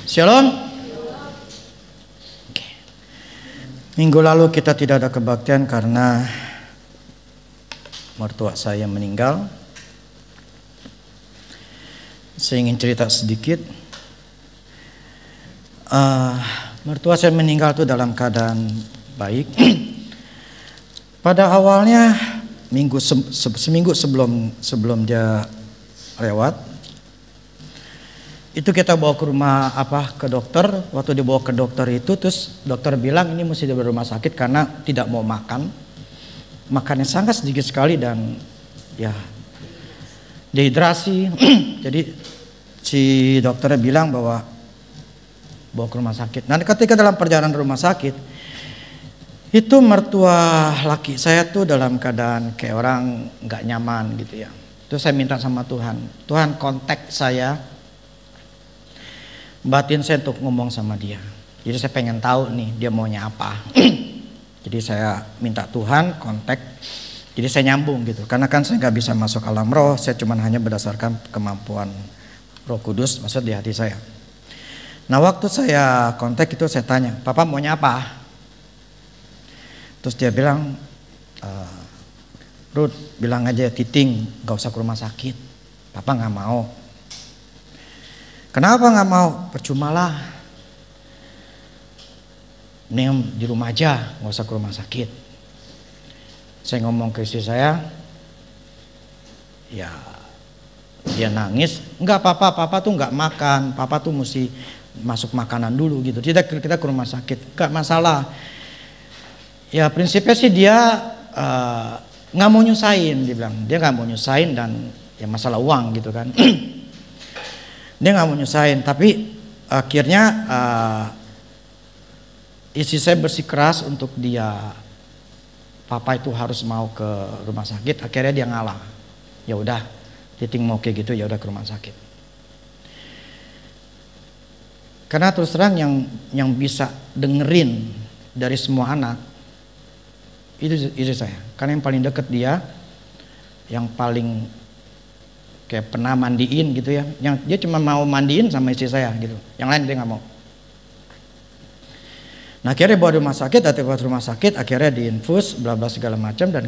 Shalom. Oke. Minggu lalu kita tidak ada kebaktian karena mertua saya meninggal. Saya ingin cerita sedikit. Mertua saya meninggal itu dalam keadaan baik. Pada awalnya seminggu sebelum dia lewat, itu kita bawa ke rumah ke dokter. Waktu dibawa ke dokter itu, terus dokter bilang ini mesti dibawa ke rumah sakit karena tidak mau makannya sangat sedikit sekali dan ya dehidrasi. Jadi si dokternya bilang bahwa bawa ke rumah sakit. Nah, ketika dalam perjalanan rumah sakit itu mertua laki saya tuh dalam keadaan kayak orang nggak nyaman gitu ya. Terus saya minta sama Tuhan kontak saya, batin saya untuk ngomong sama dia. Jadi saya pengen tahu nih dia maunya apa. Jadi saya minta Tuhan kontak. Jadi saya nyambung gitu. Karena kan saya nggak bisa masuk alam roh. Saya cuma hanya berdasarkan kemampuan Roh Kudus, maksud di hati saya. Nah, waktu saya kontak itu saya tanya, Papa maunya apa? Terus dia bilang, Ruth bilang aja Titing gak usah ke rumah sakit. Papa gak mau. Kenapa gak mau? Percumalah. Mending di rumah aja, gak usah ke rumah sakit. Saya ngomong ke istri saya, ya dia nangis. Enggak, Papa tuh gak makan. Papa tuh mesti masuk makanan dulu gitu. Kita ke rumah sakit, gak masalah. Ya prinsipnya sih dia nggak mau nyusahin, dia bilang dia nggak mau nyusahin dan ya masalah uang gitu kan. Dia nggak mau nyusahin, tapi akhirnya istri saya bersikeras untuk dia, Papa itu harus mau ke rumah sakit. Akhirnya dia ngalah. Ya udah, Titing mau kayak gitu, ya udah ke rumah sakit. Karena terus terang yang bisa dengerin dari semua anak itu istri saya, karena yang paling deket dia, yang paling kayak pernah mandiin gitu ya, yang dia cuma mau mandiin sama istri saya gitu, yang lain dia nggak mau. Nah, akhirnya bawa rumah sakit, akhirnya diinfus, bla bla segala macam, dan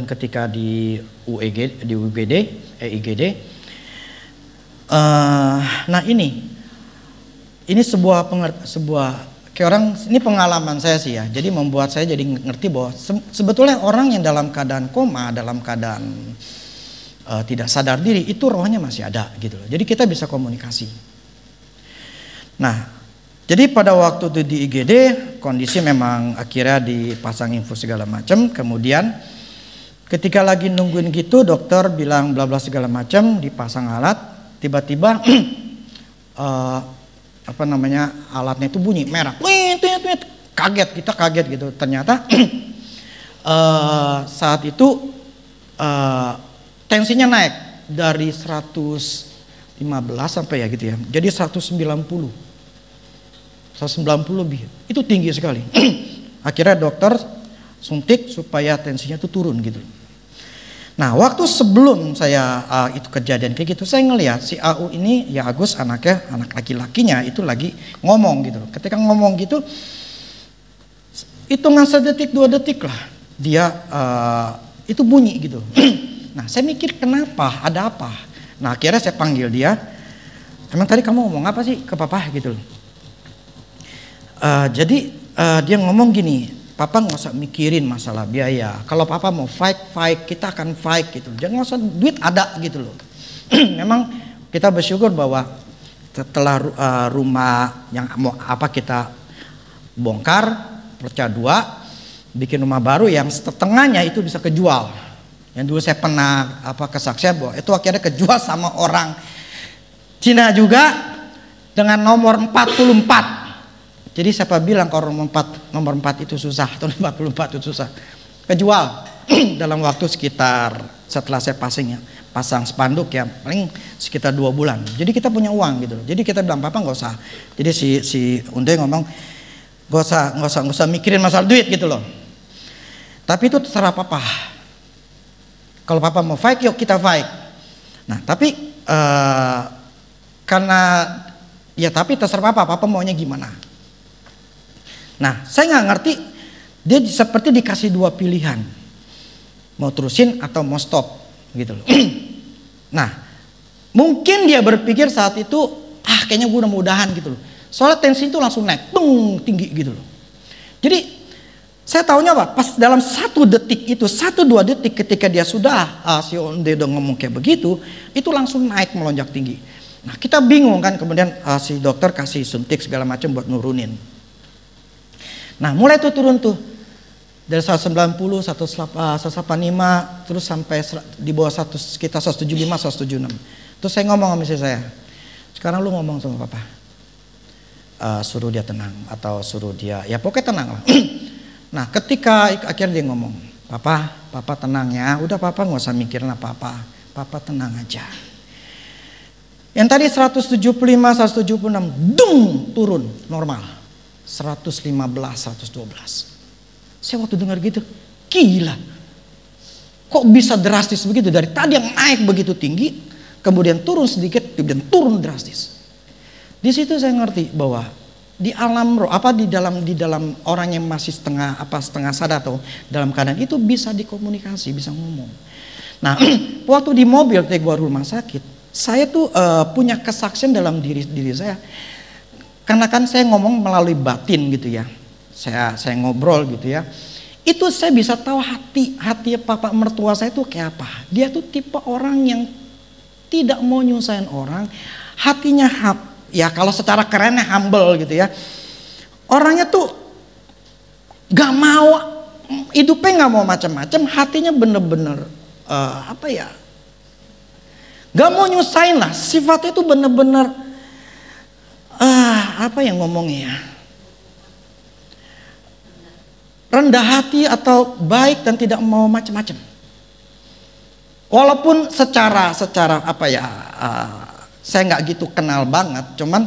ketika di IGD, nah ini sebuah kayak orang, ini pengalaman saya sih ya, jadi membuat saya jadi ngerti bahwa sebetulnya orang yang dalam keadaan koma, dalam keadaan tidak sadar diri, itu rohnya masih ada gitu loh. Jadi kita bisa komunikasi. Nah, jadi pada waktu itu di IGD kondisi memang akhirnya dipasang infus segala macam. Kemudian ketika lagi nungguin gitu, dokter bilang bla bla segala macam, dipasang alat, tiba-tiba alatnya itu bunyi merah, kita kaget gitu. Ternyata saat itu tensinya naik dari 115 sampai ya gitu ya, jadi 190 lebih, itu tinggi sekali. Akhirnya dokter suntik supaya tensinya itu turun gitu. Nah, waktu sebelum saya itu kejadian kayak gitu, saya ngelihat si AU ini, ya Agus anak laki-lakinya itu lagi ngomong gitu. Ketika ngomong gitu, hitungan 1 detik 2 detik lah, dia itu bunyi gitu. Nah, saya mikir kenapa, ada apa? Nah, akhirnya saya panggil dia. Emang tadi kamu ngomong apa sih ke Papa gitu? Jadi dia ngomong gini, Papa nggak usah mikirin masalah biaya. Kalau Papa mau fight, kita akan fight gitu. Jangan usah, duit ada gitu loh. Memang kita bersyukur bahwa setelah rumah yang mau kita bongkar, pecah 2, bikin rumah baru yang setengahnya itu bisa kejual. Yang dulu saya pernah kesaksian bahwa itu akhirnya kejual sama orang Cina juga dengan nomor 44. Jadi siapa bilang kalau nomor 4 itu susah atau 44 itu susah? Kejual dalam waktu sekitar, setelah saya pasang spanduk ya, paling sekitar 2 bulan. Jadi kita punya uang gitu. Jadi kita bilang Papa nggak usah. Jadi si Unde ngomong nggak usah mikirin masalah duit gitu loh. Tapi itu terserah Papa. Kalau Papa mau fight, yuk kita fight. Nah, tapi karena Ya tapi terserah papa maunya gimana. Nah saya nggak ngerti, dia seperti dikasih dua pilihan, mau terusin atau mau stop gitu loh. Nah mungkin dia berpikir saat itu, kayaknya gue udah mudahan gitu loh. Soalnya tensi itu langsung naik, tinggi gitu loh. Jadi saya tahunya apa? Pas dalam 1 detik itu, 1-2 detik ketika dia sudah si Onde udah ngomong kayak begitu, itu langsung naik melonjak tinggi. Nah kita bingung kan, kemudian si dokter kasih suntik segala macam buat nurunin. Nah mulai tuh turun tuh dari 190, 185, terus sampai di bawah sekitar 175, 176. Terus saya ngomong sama istri saya, sekarang lu ngomong sama papa, suruh dia tenang atau suruh dia, ya pokoknya tenang lah. Nah ketika akhirnya dia ngomong, papa tenang ya, udah papa nggak usah mikirin apa-apa, papa tenang aja. Yang tadi 175, 176, turun normal. 115, 112. Saya waktu dengar gitu, gila. Kok bisa drastis begitu? Dari tadi yang naik begitu tinggi, kemudian turun sedikit, kemudian turun drastis. Di situ saya ngerti bahwa di alam roh, di dalam orang yang masih setengah sadar atau dalam keadaan itu bisa dikomunikasi, bisa ngomong. Nah, waktu di mobil keluar rumah sakit, saya tuh punya kesaksian dalam diri saya, karena kan saya ngomong melalui batin gitu ya, saya ngobrol gitu ya, itu saya bisa tahu hati papa mertua saya tuh kayak apa. Dia tuh tipe orang yang tidak mau nyusahin orang, hatinya ya kalau secara kerennya humble gitu ya, orangnya tuh gak mau hidupnya, gak mau macam-macam, hatinya bener-bener gak mau nyusahin lah, sifatnya itu bener-bener ngomongnya ya, rendah hati atau baik dan tidak mau macam-macam. Walaupun secara saya nggak gitu kenal banget, cuman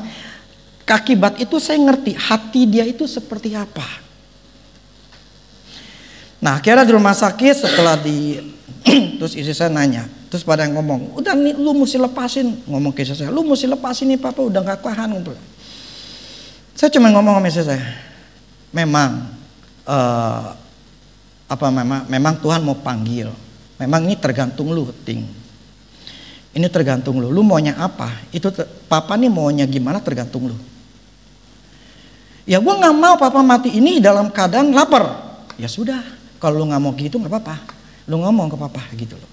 akibat itu saya ngerti hati dia itu seperti apa. Nah akhirnya di rumah sakit setelah terus istri saya nanya, terus pada yang ngomong, udah nih lu mesti lepasin, ngomong ke istri saya, lu mesti lepasin nih papa udah gak tahan. Saya cuma ngomong sama istri saya, memang memang Tuhan mau panggil, memang ini tergantung lu, ini tergantung lu maunya apa, itu papa nih maunya gimana tergantung lu. Ya gue nggak mau papa mati ini dalam keadaan lapar, ya sudah, kalau lu nggak mau gitu nggak apa-apa, lu ngomong ke papa gitu loh.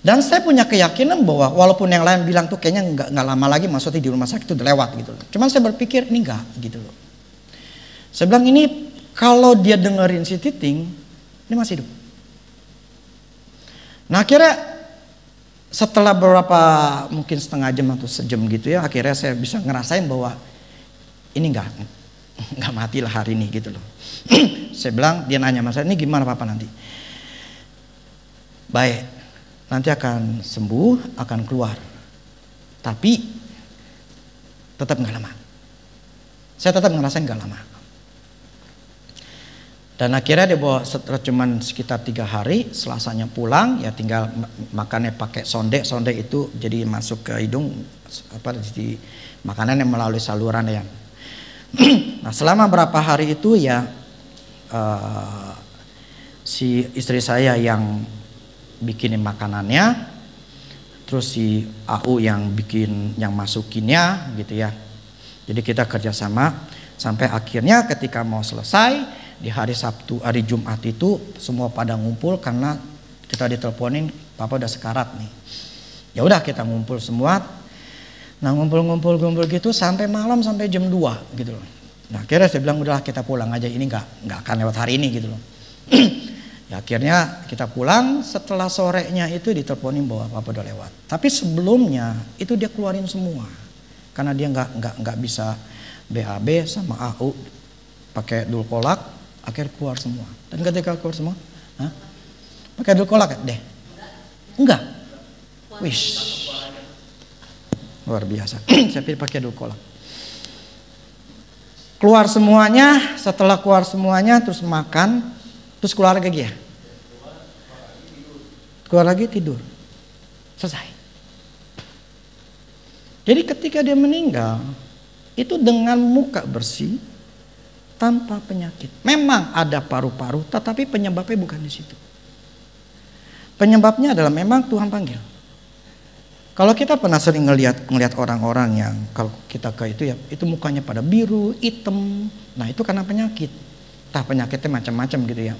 Dan saya punya keyakinan bahwa walaupun yang lain bilang tuh kayaknya nggak lama lagi maksudnya di rumah sakit itu udah lewat gitu loh. Cuman saya berpikir ini enggak gitu loh. Saya bilang ini kalau dia dengerin si Titing, ini masih hidup. Nah akhirnya setelah beberapa mungkin setengah jam atau sejam gitu ya, akhirnya saya bisa ngerasain bahwa ini nggak mati lah hari ini gitu loh. Saya bilang, dia nanya mas, ini gimana papa nanti? Baik, nanti akan sembuh, akan keluar, tapi tetap nggak lama. Saya tetap ngerasain nggak lama. Dan akhirnya dia bawa setelah cuman sekitar 3 hari, Selasanya pulang, ya tinggal makannya pakai sonde itu jadi masuk ke hidung, di makanan yang melalui saluran ya. Nah selama berapa hari itu ya si istri saya yang bikinin makanannya, terus si AU yang masukinnya gitu ya. Jadi kita kerjasama sampai akhirnya ketika mau selesai di hari Sabtu, hari Jumat itu semua pada ngumpul karena kita diteleponin papa udah sekarat nih. Ya udah kita ngumpul semua. Nah ngumpul gitu sampai malam, sampai jam 2 gitu loh. Nah akhirnya saya bilang udahlah kita pulang aja, ini nggak akan lewat hari ini gitu loh. Ya akhirnya kita pulang, setelah sorenya itu diteleponin bahwa papa udah lewat. Tapi sebelumnya itu dia keluarin semua karena dia nggak bisa BAB sama AU pakai dulkolak, akhirnya keluar semua. Dan ketika keluar semua, pakai dulkolak deh? Enggak. Wish. Luar biasa. Saya pilih pakai dulkolak. Keluar semuanya, setelah keluar semuanya terus makan, terus keluar lagi ya. Keluar lagi tidur. Selesai. Jadi ketika dia meninggal, itu dengan muka bersih, tanpa penyakit. Memang ada paru-paru, tetapi penyebabnya bukan di situ. Penyebabnya adalah memang Tuhan panggil. Kalau kita pernah sering ngelihat orang-orang yang kalau kita ke itu ya, itu mukanya pada biru, hitam. Nah itu karena penyakit. Entah penyakitnya macam-macam gitu ya.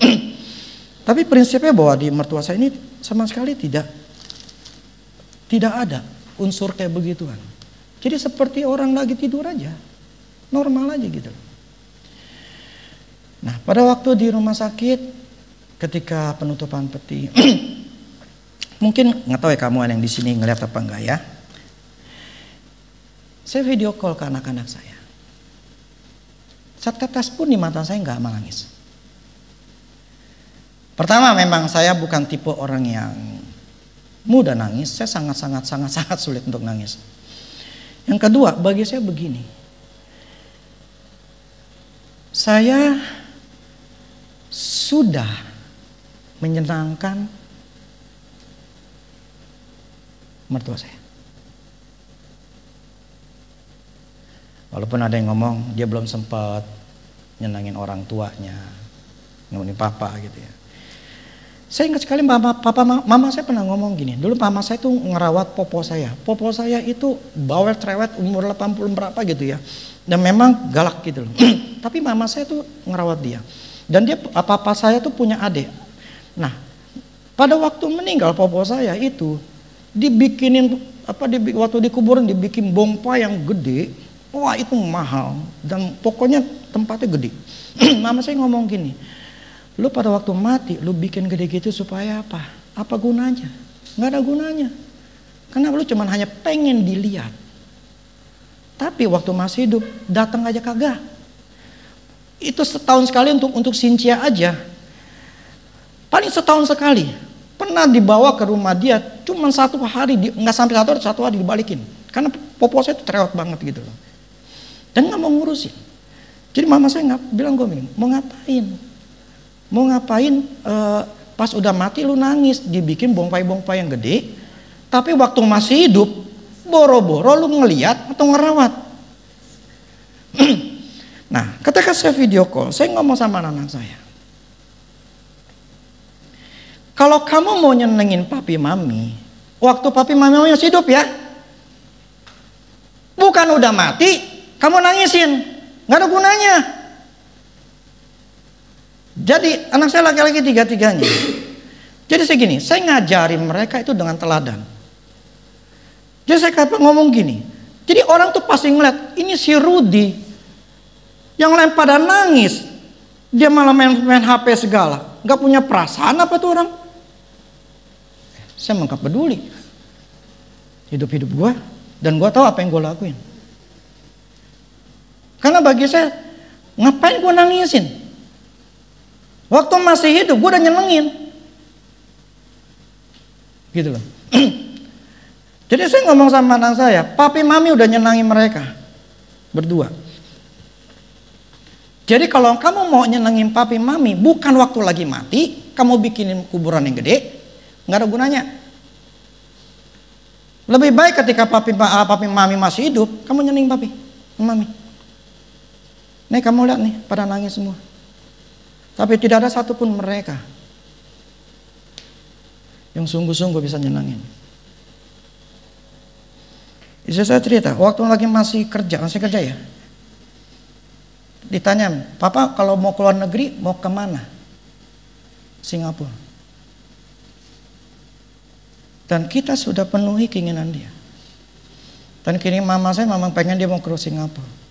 Tapi prinsipnya bahwa di mertua saya ini sama sekali tidak ada unsur kayak begituan. Jadi seperti orang lagi tidur aja, normal aja gitu. Nah pada waktu di rumah sakit, ketika penutupan peti, mungkin nggak tahu ya kamu yang di sini ngeliat apa enggak ya. Saya video call ke anak-anak saya. Saat tetes pun di mata saya nggak menangis. Pertama memang saya bukan tipe orang yang mudah nangis. Saya sangat sulit untuk nangis. Yang kedua, bagi saya begini. Saya sudah menyenangkan mertua saya. Walaupun ada yang ngomong dia belum sempat nyenangin orang tuanya, ngomongin papa gitu ya. Saya ingat sekali mama saya pernah ngomong gini. Dulu mama saya tuh ngerawat popo saya. Popo saya itu bawel cerewet umur 80 berapa gitu ya. Dan memang galak gitu loh. Tapi mama saya tuh ngerawat dia. Dan dia papa saya tuh punya adik. Nah, pada waktu meninggal popo saya itu dibikinin waktu dikuburin dibikin bompa yang gede. Wah, itu mahal dan pokoknya tempatnya gede. Mama saya ngomong gini, lu pada waktu mati lu bikin gede gitu supaya apa? Apa gunanya? Nggak ada gunanya. Karena lu cuman hanya pengen dilihat. Tapi waktu masih hidup datang aja kagak. Itu setahun sekali untuk Cynthia aja. Paling setahun sekali. Pernah dibawa ke rumah dia cuman 1 hari, nggak sampai 1 hari dibalikin. Karena popo saya itu cerewet banget gitu loh. Dan nggak mau ngurusin. Jadi mama saya nggak bilang gue mau ngapain? Mau ngapain? Pas udah mati lu nangis, dibikin bongpai-bongpai yang gede. Tapi waktu masih hidup, boro-boro lu ngeliat atau ngerawat. Nah, ketika saya video call, saya ngomong sama anak saya. Kalau kamu mau nyenengin papi mami, waktu papi mami masih hidup ya, bukan udah mati. Kamu nangisin, nggak ada gunanya. Jadi anak saya laki-laki 3-3-nya. Jadi segini, saya ngajarin mereka itu dengan teladan. Jadi saya ngomong gini. Jadi orang tuh pasti ngeliat, ini si Rudy yang lain pada nangis, dia malah main HP segala, nggak punya perasaan apa tuh orang? Saya nggak peduli. Hidup gua dan gua tahu apa yang gua lakuin. Karena bagi saya, ngapain gue nangisin? Waktu masih hidup, gue udah nyenengin. Gitu loh. Jadi saya ngomong sama anak saya, papi mami udah nyenangin mereka. Berdua. Jadi kalau kamu mau nyenengin papi mami, bukan waktu lagi mati, kamu bikinin kuburan yang gede, nggak ada gunanya. Lebih baik ketika papi mami masih hidup, kamu nyenengin papi mami. Nih kamu lihat nih, pada nangis semua. Tapi tidak ada satupun mereka yang sungguh-sungguh bisa nyenangin. Istri saya cerita, waktu lagi masih kerja ya. Ditanya, papa kalau mau keluar negeri mau kemana? Singapura. Dan kita sudah penuhi keinginan dia. Dan kini mama saya memang pengen dia mau ke Singapura.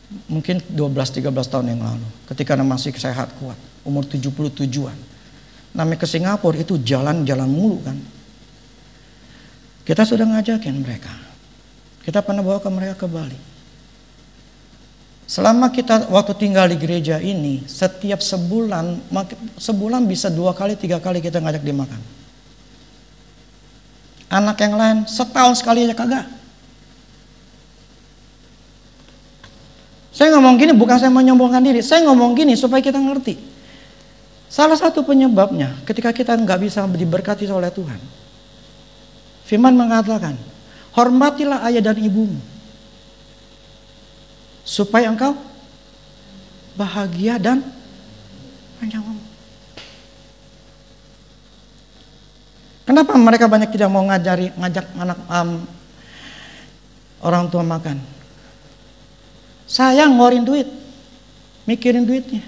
Mungkin 12-13 tahun yang lalu, ketika masih sehat kuat, umur 77-an. Namanya ke Singapura itu jalan-jalan mulu kan. Kita sudah ngajakin mereka. Kita pernah bawa ke mereka ke Bali. Selama kita waktu tinggal di gereja ini, setiap sebulan bisa 2 kali 3 kali kita ngajak dia makan. Anak yang lain setahun sekali aja kagak. Saya ngomong gini bukan saya menyombongkan diri, saya ngomong gini supaya kita ngerti. Salah satu penyebabnya ketika kita nggak bisa diberkati oleh Tuhan. Firman mengatakan, Hormatilah ayah dan ibumu, supaya engkau bahagia dan panjang umur. Kenapa mereka banyak tidak mau ngajak anak orang tua makan? Sayang ngeluarin duit, mikirin duitnya.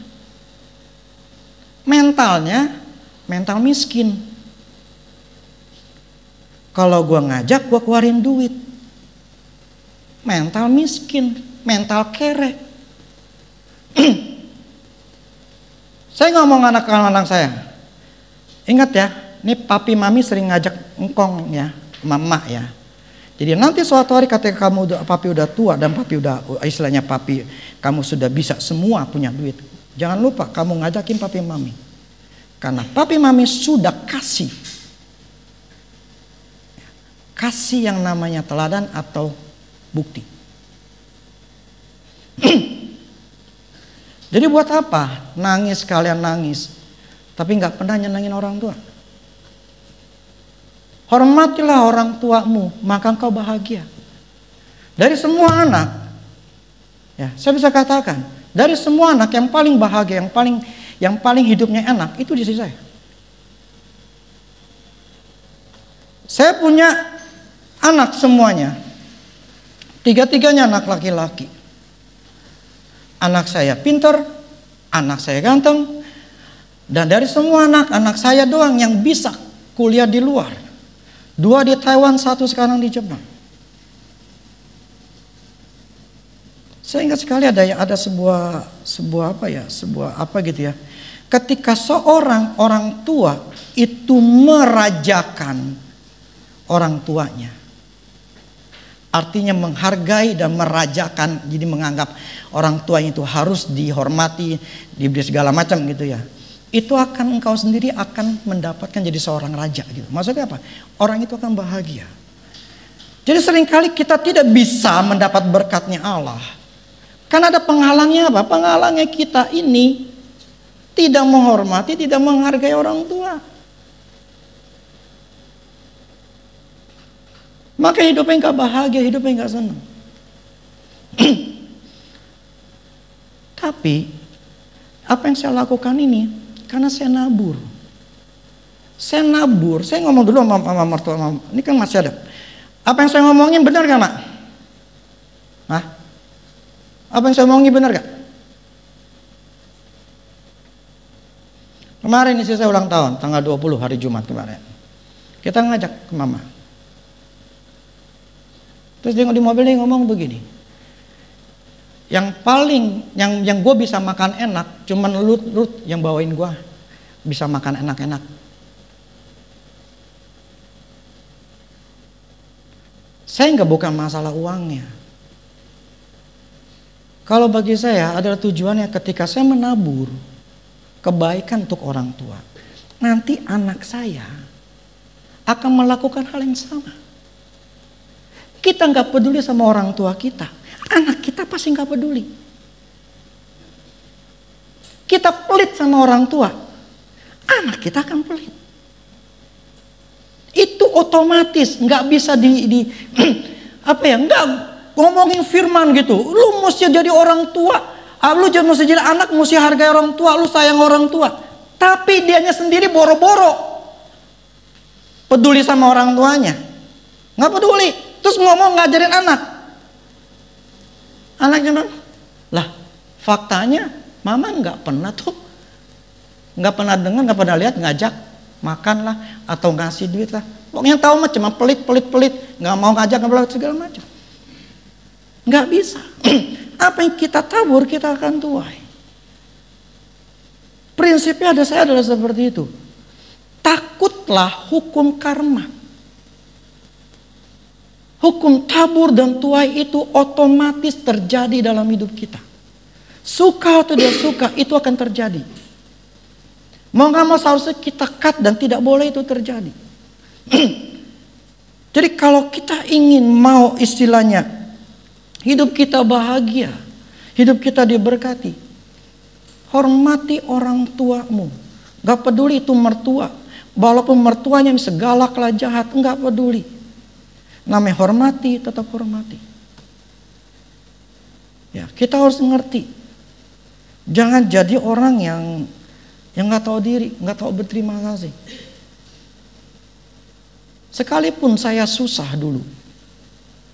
Mentalnya, mental miskin. Kalau gua ngajak, gua keluarin duit. Mental miskin, mental kere. Saya ngomong anak-anak saya, ingat ya, ini papi mami sering ngajak engkong ya, mama ya. Jadi nanti suatu hari ketika papi udah tua dan papi udah istilahnya papi kamu sudah bisa semua punya duit. Jangan lupa kamu ngajakin papi mami. Karena papi mami sudah kasih. Kasih yang namanya teladan atau bukti. Jadi buat apa? Nangis kalian nangis. Tapi nggak pernah nyenangin orang tua. Hormatilah orang tuamu, maka engkau bahagia. Dari semua anak, ya, saya bisa katakan, dari semua anak yang paling bahagia, yang paling hidupnya enak, itu di sisi saya. Saya punya anak semuanya, tiga-tiganya anak laki-laki. Anak saya pintar, anak saya ganteng, dan dari semua anak saya doang yang bisa kuliah di luar. 2 di Taiwan, 1 sekarang di Jepang. Saya ingat sekali ada sebuah apa gitu ya. Ketika seorang orang tua itu merajakan orang tuanya. Artinya menghargai dan merajakan, jadi menganggap orang tuanya itu harus dihormati, diberi segala macam gitu ya. Itu akan engkau sendiri akan mendapatkan jadi seorang raja gitu. Maksudnya apa? Orang itu akan bahagia. Jadi seringkali kita tidak bisa mendapat berkatnya Allah. Karena ada penghalangnya apa? Penghalangnya kita ini tidak menghormati, tidak menghargai orang tua. Maka hidupnya enggak bahagia, hidupnya enggak senang. Tapi apa yang saya lakukan ini karena saya nabur. Saya ngomong dulu sama mertua, ini kan masih ada. Apa yang saya ngomongin benar gak, Mak? Hah? Apa yang saya ngomongin benar gak? Kemarin istri saya ulang tahun, tanggal 20 hari Jumat kemarin. Kita ngajak ke mama. Terus dia di mobil dia ngomong begini. Yang gue bisa makan enak cuman Lut yang bawain gue bisa makan enak-enak. Saya nggak bukan masalah uangnya. Kalau bagi saya adalah tujuannya ketika saya menabur kebaikan untuk orang tua, nanti anak saya akan melakukan hal yang sama. Kita nggak peduli sama orang tua kita, anak kita pasti nggak peduli. Kita pelit sama orang tua, anak kita akan pelit. Itu otomatis, nggak bisa nggak ngomongin firman gitu. Lu mesti jadi orang tua, lu mesti jadi anak, mesti hargai orang tua, lu sayang orang tua. Tapi dianya sendiri boro-boro peduli sama orang tuanya, nggak peduli. Terus ngomong ngajarin anak. Anaknya bilang, lah faktanya mama nggak pernah dengar, nggak pernah lihat ngajak makan lah atau ngasih duit lah. Pokoknya tahu mah cuma pelit, nggak mau ngajak, nggak segala macam. Nggak bisa. Apa yang kita tabur kita akan tuai. Prinsipnya saya adalah seperti itu. Takutlah hukum karma. Hukum tabur dan tuai itu otomatis terjadi dalam hidup kita. Suka atau tidak suka itu akan terjadi. Mau gak mau seharusnya kita cut dan tidak boleh itu terjadi. Jadi kalau kita ingin mau istilahnya hidup kita bahagia, hidup kita diberkati, hormati orang tuamu. Gak peduli itu mertua, walaupun mertuanya bisa galak lah, jahat, gak peduli. Namanya hormati, tetap hormati. Ya, kita harus ngerti. Jangan jadi orang yang nggak tahu diri, nggak tahu berterima kasih. Sekalipun saya susah dulu,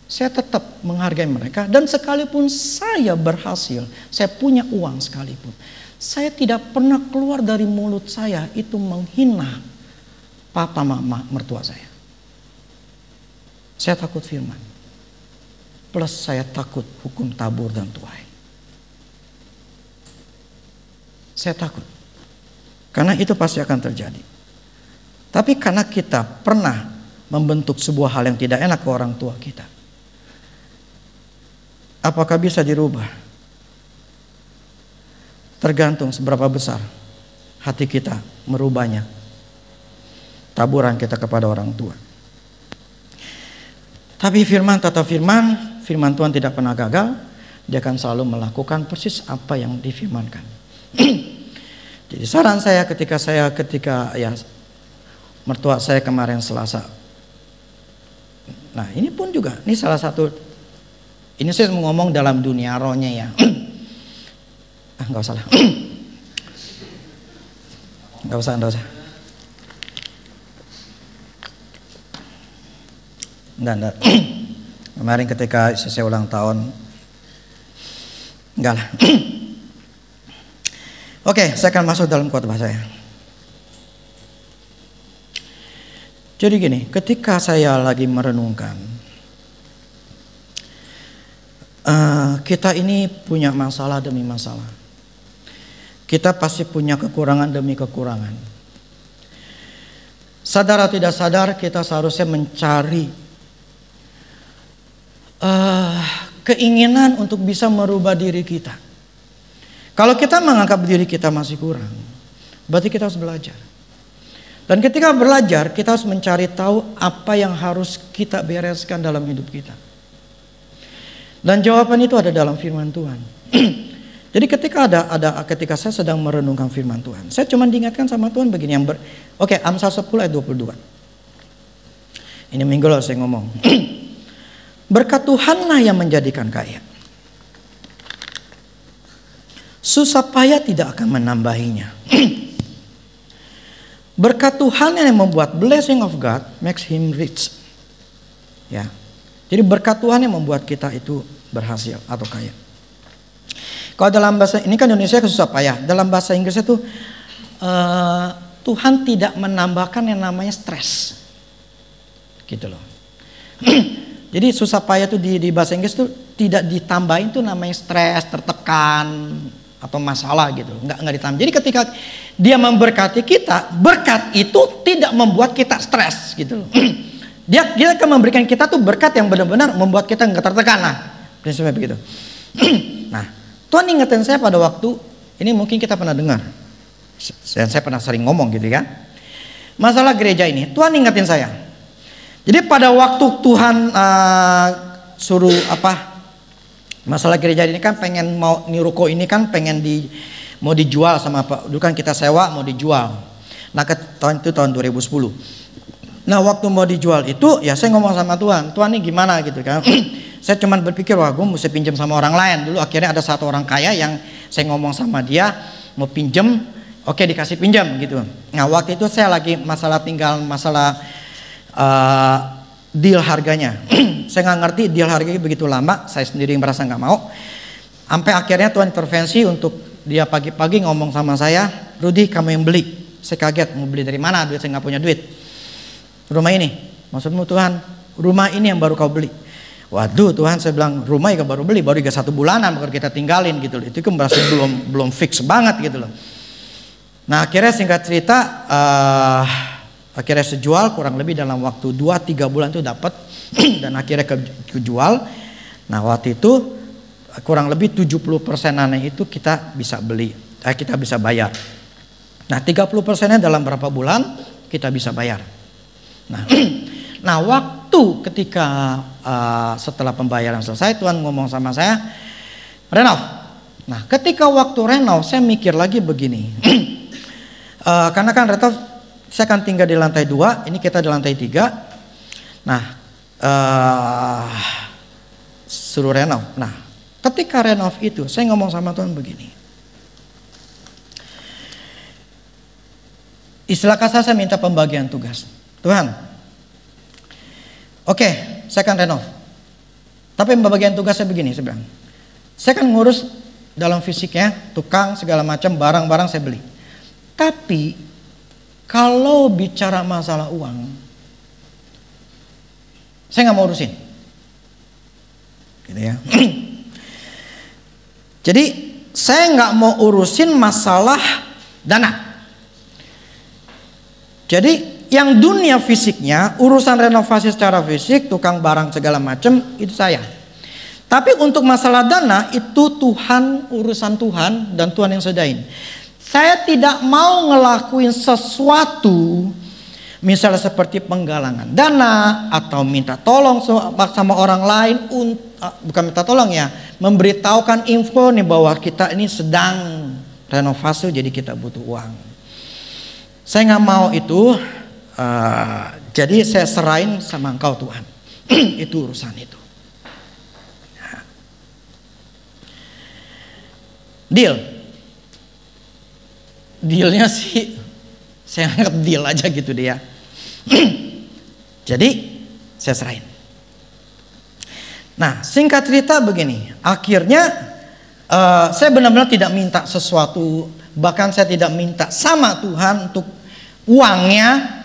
saya tetap menghargai mereka. Dan sekalipun saya berhasil, saya punya uang sekalipun, saya tidak pernah keluar dari mulut saya itu menghina papa mama mertua saya. Saya takut firman. Plus saya takut hukum tabur dan tuai. Saya takut. Karena itu pasti akan terjadi. Tapi karena kita pernah membentuk sebuah hal yang tidak enak ke orang tua kita, apakah bisa dirubah? Tergantung seberapa besar hati kita merubahnya. Taburan kita kepada orang tua. Tapi firman tetap firman. Firman Tuhan tidak pernah gagal. Dia akan selalu melakukan persis apa yang difirmankan. Jadi saran saya ketika ya mertua saya kemarin Selasa. Nah ini pun juga, ini salah satu, ini saya mau ngomong dalam dunia rohnya ya. Nggak usah lah. Nggak usah. Enggak. Kemarin ketika saya ulang tahun, enggak lah. Oke, saya akan masuk dalam khotbah saya. Jadi gini, ketika saya lagi merenungkan, kita ini punya masalah demi masalah. Kita pasti punya kekurangan demi kekurangan. Sadar atau tidak sadar, kita seharusnya mencari keinginan untuk bisa merubah diri kita. Kalau kita menganggap diri kita masih kurang, berarti kita harus belajar. Dan ketika belajar, kita harus mencari tahu apa yang harus kita bereskan dalam hidup kita. Dan jawaban itu ada dalam firman Tuhan. Jadi ketika saya sedang merenungkan firman Tuhan, saya cuma diingatkan sama Tuhan begini Oke, Amsal 10 ayat 22. Ini minggu lalu saya ngomong. Berkat Tuhanlah yang menjadikan kaya. Susah payah tidak akan menambahinya. Berkat Tuhan yang membuat, blessing of God makes him rich. Ya. Jadi berkat Tuhan yang membuat kita itu berhasil atau kaya. Kalau dalam bahasa, ini kan Indonesia susah payah. Dalam bahasa Inggris itu Tuhan tidak menambahkan yang namanya stres. Gitu loh. Jadi susah payah itu di bahasa Inggris tuh tidak ditambahin tuh namanya stres, tertekan atau masalah gitu. Enggak ditambah. Jadi ketika dia memberkati kita, berkat itu tidak membuat kita stres gitu loh. Dia akan memberikan kita tuh berkat yang benar-benar membuat kita enggak tertekan lah. Prinsipnya begitu. Nah, Tuhan ingetin saya pada waktu ini, mungkin kita pernah dengar. Saya pernah sering ngomong gitu kan. Masalah gereja ini, Tuhan ingetin saya. Jadi pada waktu Tuhan suruh masalah gereja ini kan pengen mau ruko ini kan pengen mau dijual sama apa? Dulu kan kita sewa mau dijual. Nah tahun 2010. Nah waktu mau dijual itu ya saya ngomong sama Tuhan ini gimana gitu kan. Saya cuma berpikir wah gue mesti pinjam sama orang lain. Dulu akhirnya ada satu orang kaya yang saya ngomong sama dia mau pinjam, oke dikasih pinjam gitu. Nah waktu itu saya lagi masalah deal harganya. Saya nggak ngerti deal harganya begitu lama, saya sendiri merasa nggak mau. Sampai akhirnya Tuhan intervensi untuk dia pagi-pagi ngomong sama saya, Rudy kamu yang beli. Saya kaget, mau beli dari mana? Duit saya nggak punya duit. Rumah ini, maksudmu Tuhan, rumah ini yang baru kau beli. Waduh Tuhan, saya bilang rumah yang baru beli, baru 1 bulanan baru kita tinggalin gitu. Itu kan merasa belum fix banget gitu loh. Nah akhirnya singkat cerita. Akhirnya sejual kurang lebih dalam waktu 2-3 bulan itu dapat dan akhirnya kejual. Nah waktu itu kurang lebih 70%-annya itu kita bisa beli, kita bisa bayar. Nah 30%-nya dalam berapa bulan kita bisa bayar. Nah waktu ketika setelah pembayaran selesai Tuhan ngomong sama saya, renov. Nah ketika waktu renov saya mikir lagi begini, karena kan renov saya akan tinggal di lantai 2, ini kita di lantai 3. Nah, suruh renov. Nah, ketika renov itu saya ngomong sama Tuhan begini. Istilah kasar saya minta pembagian tugas. Tuhan, oke, saya akan renov. Tapi pembagian tugas saya begini, saya bilang. Saya akan ngurus dalam fisiknya, tukang segala macam, barang-barang saya beli. Tapi kalau bicara masalah uang, saya nggak mau urusin. Gitu ya. Jadi saya nggak mau urusin masalah dana. Jadi yang dunia fisiknya, urusan renovasi secara fisik, tukang barang segala macam itu saya. Tapi untuk masalah dana itu Tuhan, urusan Tuhan dan Tuhan yang sedain. Saya tidak mau ngelakuin sesuatu misalnya seperti penggalangan dana atau minta tolong sama orang lain, bukan minta tolong ya, memberitahukan info nih bahwa kita ini sedang renovasi jadi kita butuh uang. Saya nggak mau itu, jadi saya serahin sama Engkau Tuhan. Itu urusan itu. Deal. Dealnya sih saya anggap deal aja gitu dia. Jadi saya serahin. Nah, singkat cerita begini. Akhirnya saya benar-benar tidak minta sesuatu. Bahkan saya tidak minta sama Tuhan untuk uangnya.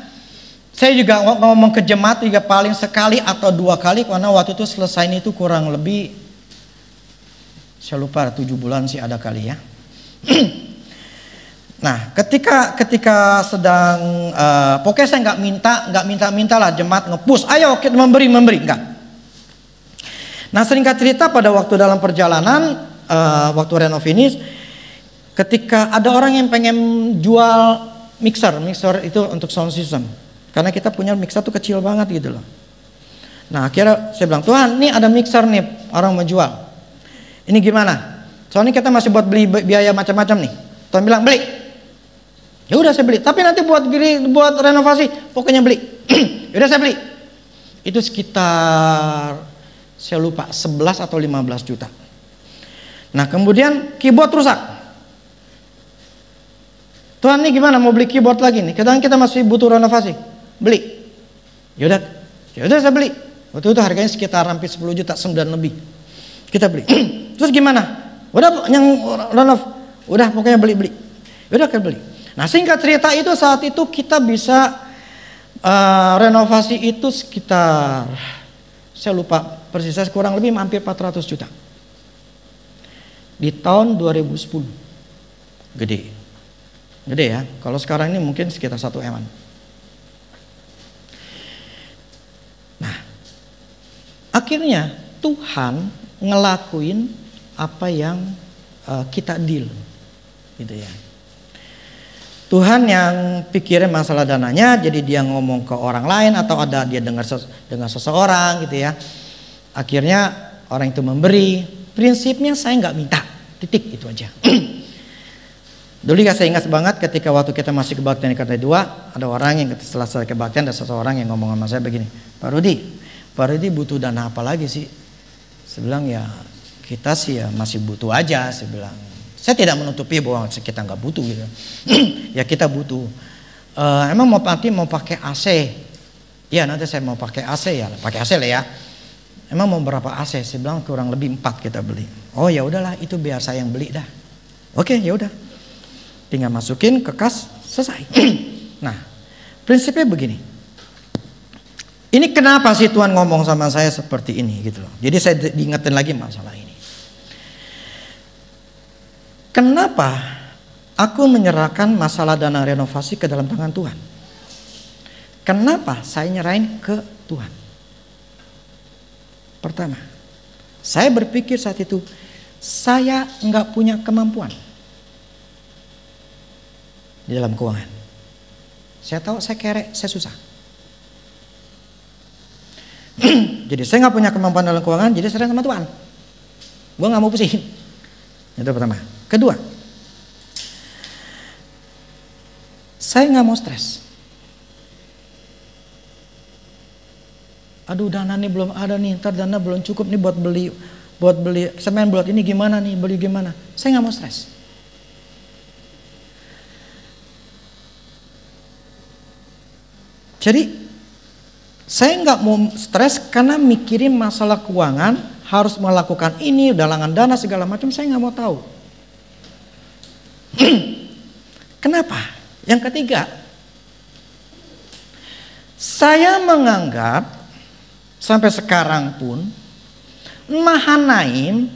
Saya juga ngomong ke jemaat juga paling sekali atau 2 kali. Karena waktu itu selesai itu kurang lebih, saya lupa 7 bulan sih ada kali ya. Nah, ketika sedang pokoknya saya nggak minta lah jemaat nge-push, ayo kita memberi enggak. Nah, singkat cerita pada waktu dalam perjalanan waktu renov ini, ketika ada orang yang pengen jual mixer itu untuk sound system, karena kita punya mixer tuh kecil banget gitu loh. Nah, akhirnya saya bilang, Tuhan, ini ada mixer nih orang mau jual, ini gimana? Soalnya kita masih buat beli biaya macam-macam nih. Tuhan bilang beli. Ya udah saya beli, tapi nanti buat renovasi pokoknya beli. Ya udah saya beli. Itu sekitar saya lupa 11 atau 15 juta. Nah, kemudian keyboard rusak. Tuhan, ini gimana mau beli keyboard lagi nih? Kadang kita masih butuh renovasi. Beli. Ya udah saya beli. Waktu itu harganya sekitar hampir 10 juta, 9 lebih. Kita beli. Terus gimana? Udah yang renov. Udah pokoknya beli. Ya udah kita beli. Nah, singkat cerita itu saat itu kita bisa renovasi itu sekitar, saya lupa persisnya, kurang lebih hampir 400 juta di tahun 2010. Gede ya. Kalau sekarang ini mungkin sekitar 1 M-an. Nah, akhirnya Tuhan ngelakuin apa yang kita deal gitu ya. Tuhan yang pikirin masalah dananya, jadi dia ngomong ke orang lain atau ada dia dengar seseorang gitu ya. Akhirnya orang itu memberi. Prinsipnya saya nggak minta, titik, itu aja. Dulu ya saya ingat banget ketika waktu kita masih kebaktian Kartai 2, ada orang yang setelah saya kebaktian ada seseorang yang ngomong sama saya begini, Pak Rudi butuh dana apa lagi sih? Saya bilang ya kita sih ya masih butuh aja, saya bilang. Saya tidak menutupi bahwa kita nggak butuh gitu. Ya kita butuh. Emang mau pakai AC? Ya nanti saya mau pakai AC ya, pakai AC lah ya. Emang mau berapa AC? Saya bilang kurang lebih 4 kita beli. Oh ya udahlah, itu biar saya yang beli dah. Oke, ya udah. Tinggal masukin ke kas, selesai. Nah, prinsipnya begini. Ini kenapa sih Tuhan ngomong sama saya seperti ini gitu loh. Jadi saya diingetin lagi masalah ini. Kenapa aku menyerahkan masalah dana renovasi ke dalam tangan Tuhan? Kenapa saya nyerahin ke Tuhan? Pertama, saya berpikir saat itu saya nggak punya kemampuan di dalam keuangan. Saya tahu saya kere, saya susah. Jadi saya nggak punya kemampuan dalam keuangan, jadi saya sama Tuhan. Gue nggak mau pusing. Itu pertama. Kedua, saya nggak mau stres. Aduh, dana nih belum ada nih, ntar dana belum cukup nih buat beli semen buat ini gimana nih, beli gimana. Saya nggak mau stres. Jadi saya nggak mau stres karena mikirin masalah keuangan, harus melakukan ini, galangan dana segala macam, saya nggak mau tahu. Kenapa? Yang ketiga, saya menganggap sampai sekarang pun Mahanaim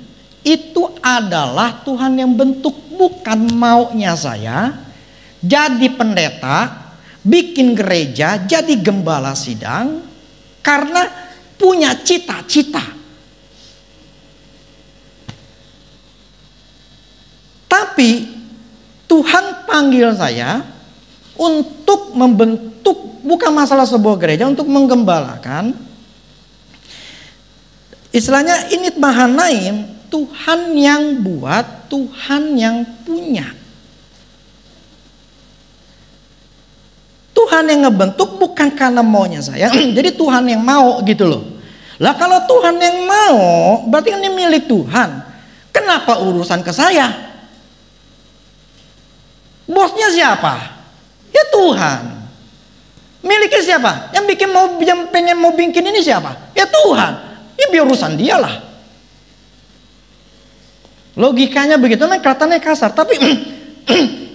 itu adalah Tuhan yang bentuk, bukan maunya saya jadi pendeta, bikin gereja, jadi gembala sidang karena punya cita-cita. Tapi Tuhan panggil saya untuk membentuk, bukan masalah sebuah gereja, untuk menggembalakan. Istilahnya ini Mahanaim, Tuhan yang buat, Tuhan yang punya. Tuhan yang ngebentuk bukan karena maunya saya. Jadi Tuhan yang mau gitu loh. Lah kalau Tuhan yang mau, berarti ini milik Tuhan. Kenapa urusan ke saya? Bosnya siapa? Ya Tuhan. Miliknya siapa? Yang pengen mau bikin ini siapa? Ya Tuhan. Ya biar urusan dia lah. Logikanya begitu, memang kelihatannya kasar. Tapi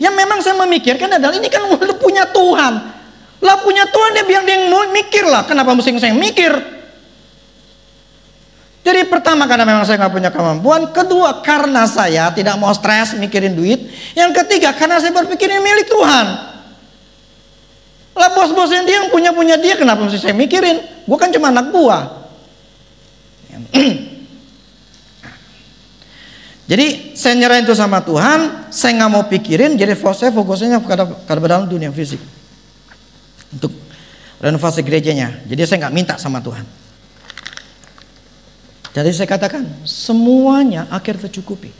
yang memang saya memikirkan adalah ini kan udah punya Tuhan. Lah punya Tuhan, dia biar dia mau mikir lah. Kenapa mesti saya mikir? Jadi pertama karena memang saya nggak punya kemampuan. Kedua karena saya tidak mau stres mikirin duit. Yang ketiga karena saya berpikir ini milik Tuhan. Lah bos-bosnya dia yang punya dia, kenapa mesti saya mikirin? Gue kan cuma anak buah. Jadi saya nyerahin itu sama Tuhan, saya nggak mau pikirin. Jadi saya fokusnya pada dalam dunia fisik untuk renovasi gerejanya. Jadi saya nggak minta sama Tuhan. Jadi saya katakan semuanya akhir tercukupi.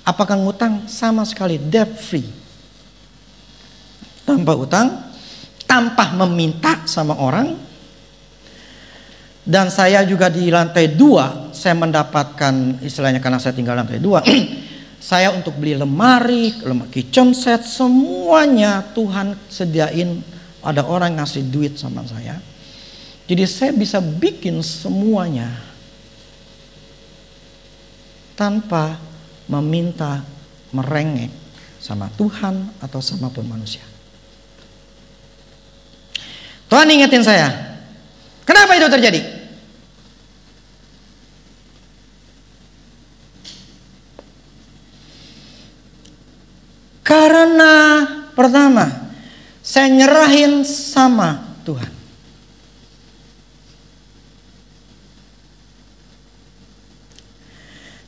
Apakah ngutang? Sama sekali debt free, tanpa utang, tanpa meminta sama orang. Dan saya juga di lantai 2 saya mendapatkan, istilahnya karena saya tinggal lantai 2, saya untuk beli lemari kitchen set, semuanya Tuhan sediain. Ada orang ngasih duit sama saya. Jadi saya bisa bikin semuanya tanpa meminta, merengek sama Tuhan atau sama pun manusia. Tuhan ingetin saya. Kenapa itu terjadi? Karena pertama, saya nyerahin sama Tuhan.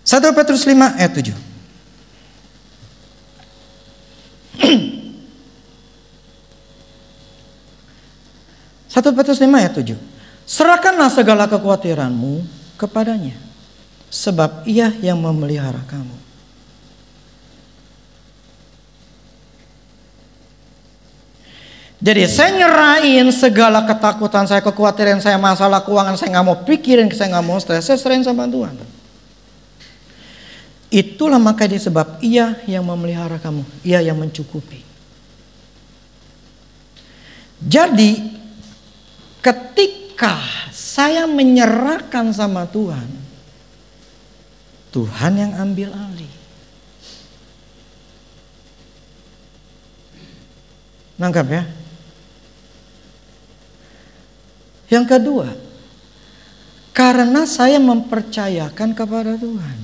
Satu Petrus 5 ayat 7. Satu Petrus 5 ayat 7. Serahkanlah segala kekhawatiranmu kepadanya, sebab Ia yang memelihara kamu. Jadi saya nyerahin segala ketakutan saya, kekhawatiran saya, masalah keuangan saya nggak mau pikirin, saya nggak mau stres, saya serahin sama Tuhan. Itulah makanya sebab Ia yang memelihara kamu, Ia yang mencukupi. Jadi ketika saya menyerahkan sama Tuhan, Tuhan yang ambil alih. Nangkap ya? Yang kedua, karena saya mempercayakan kepada Tuhan.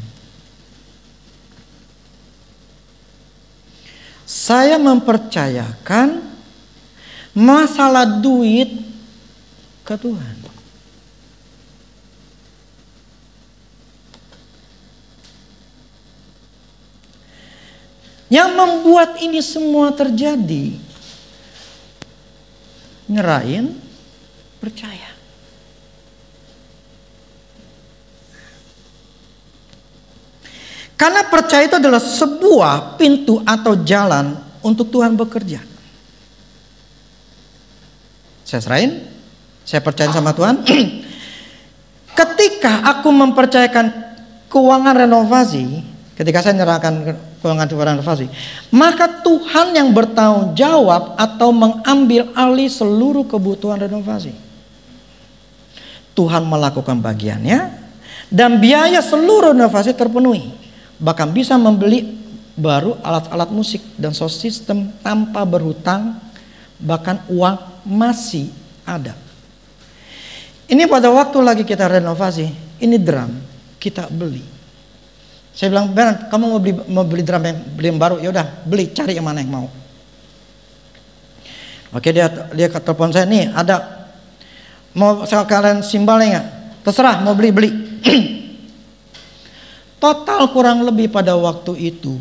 Saya mempercayakan masalah duit ke Tuhan. Yang membuat ini semua terjadi, nyerahin, percaya. Karena percaya itu adalah sebuah pintu atau jalan untuk Tuhan bekerja. Saya serahin, Saya percaya sama Tuhan. Ketika aku mempercayakan keuangan renovasi, ketika saya menyerahkan keuangan renovasi, maka Tuhan yang bertanggung jawab atau mengambil alih seluruh kebutuhan renovasi. Tuhan melakukan bagiannya dan biaya seluruh renovasi terpenuhi. Bahkan bisa membeli baru alat-alat musik dan sound system tanpa berhutang, bahkan uang masih ada. Ini pada waktu lagi kita renovasi, ini drum kita beli. Saya bilang, Bernard, kamu mau beli drum yang baru? Ya udah, beli, cari yang mana yang mau. Oke, dia telepon saya, nih ada, mau sekalian simbalnya nggak? Terserah, mau beli. Total kurang lebih pada waktu itu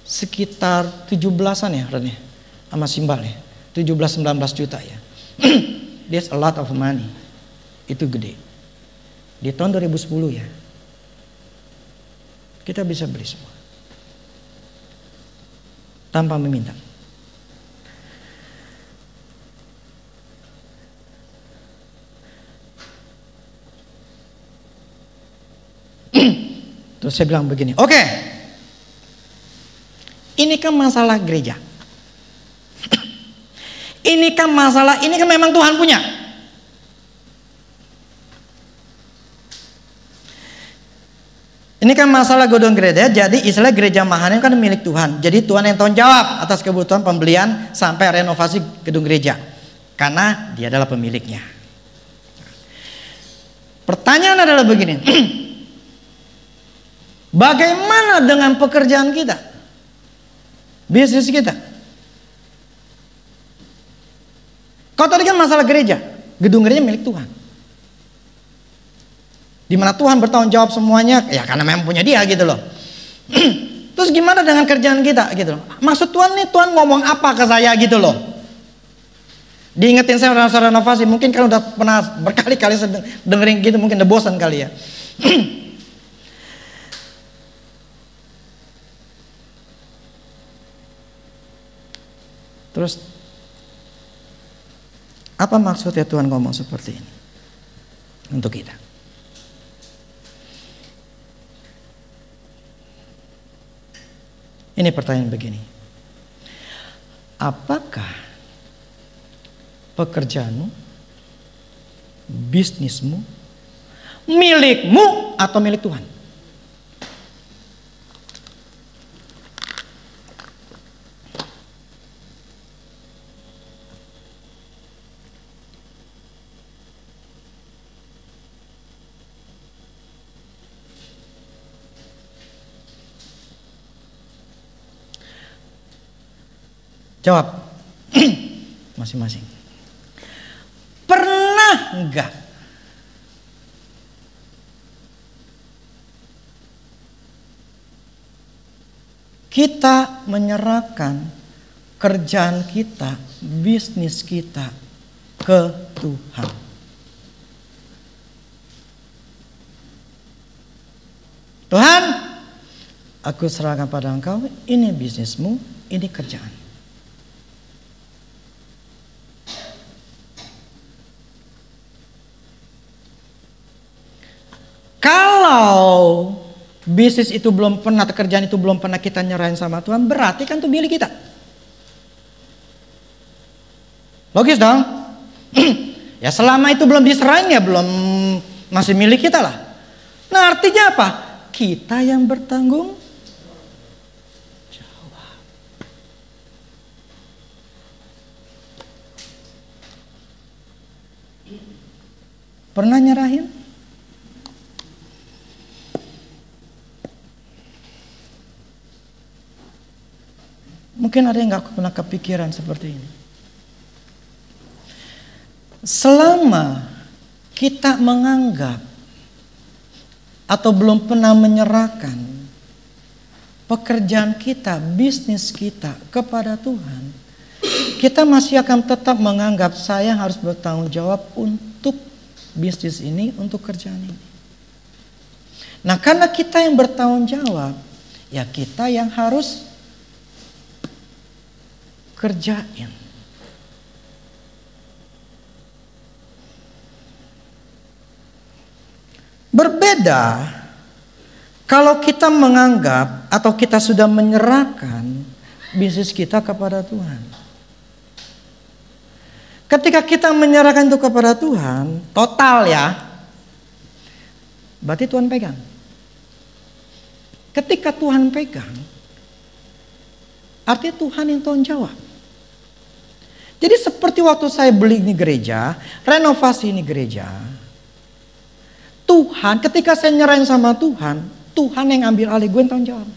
sekitar 17-an ya, Ren, sama simbalnya, 17-19 juta ya. That's a lot of money. Itu gede. Di tahun 2010 ya. Kita bisa beli semua. Tanpa meminta. Terus saya bilang begini, oke. Ini kan masalah gereja. Ini kan memang Tuhan punya. Ini kan masalah gedung gereja, jadi istilah gereja Mahanaim kan milik Tuhan. Jadi Tuhan yang tanggung jawab atas kebutuhan pembelian sampai renovasi gedung gereja. Karena dia adalah pemiliknya. Pertanyaan adalah begini. Bagaimana dengan pekerjaan kita? Bisnis kita? Kalau tadi kan masalah gereja, gedung gereja milik Tuhan. Di mana Tuhan bertanggung jawab semuanya, ya karena memang punya dia gitu loh. Terus gimana dengan kerjaan kita gitu loh? Maksud Tuhan nih, Tuhan ngomong apa ke saya gitu loh? Diingetin saya renovasi, mungkin kan udah pernah berkali-kali dengerin gitu, mungkin udah bosan kali ya. Terus apa maksudnya Tuhan ngomong seperti ini untuk kita? Ini pertanyaan begini. Apakah pekerjaanmu, bisnismu, milikmu atau milik Tuhan? Jawab masing-masing. Pernah enggak kita menyerahkan kerjaan kita, bisnis kita ke Tuhan? Tuhan, aku serahkan pada Engkau, ini bisnismu, ini kerjaan. Kalau bisnis itu belum pernah, kerjaan itu belum pernah kita nyerahin sama Tuhan, berarti kan itu milik kita. Logis dong? Ya selama itu belum diserahin ya belum, masih milik kita lah. Nah artinya apa? Kita yang bertanggung jawab. Pernah nyerahin? Mungkin ada yang gak pernah kepikiran seperti ini. Selama kita menganggap atau belum pernah menyerahkan pekerjaan kita, bisnis kita kepada Tuhan, kita masih akan tetap menganggap saya harus bertanggung jawab untuk bisnis ini, untuk kerjaan ini. Nah karena kita yang bertanggung jawab, ya kita yang harus kerjain. Berbeda kalau kita menganggap atau kita sudah menyerahkan bisnis kita kepada Tuhan. Ketika kita menyerahkan itu kepada Tuhan, total ya, berarti Tuhan pegang. Ketika Tuhan pegang, artinya Tuhan yang tanggung jawab. Jadi seperti waktu saya beli ini gereja, renovasi ini gereja, Tuhan, ketika saya nyerahin sama Tuhan, Tuhan yang ambil alih, gue yang tanggung jawab.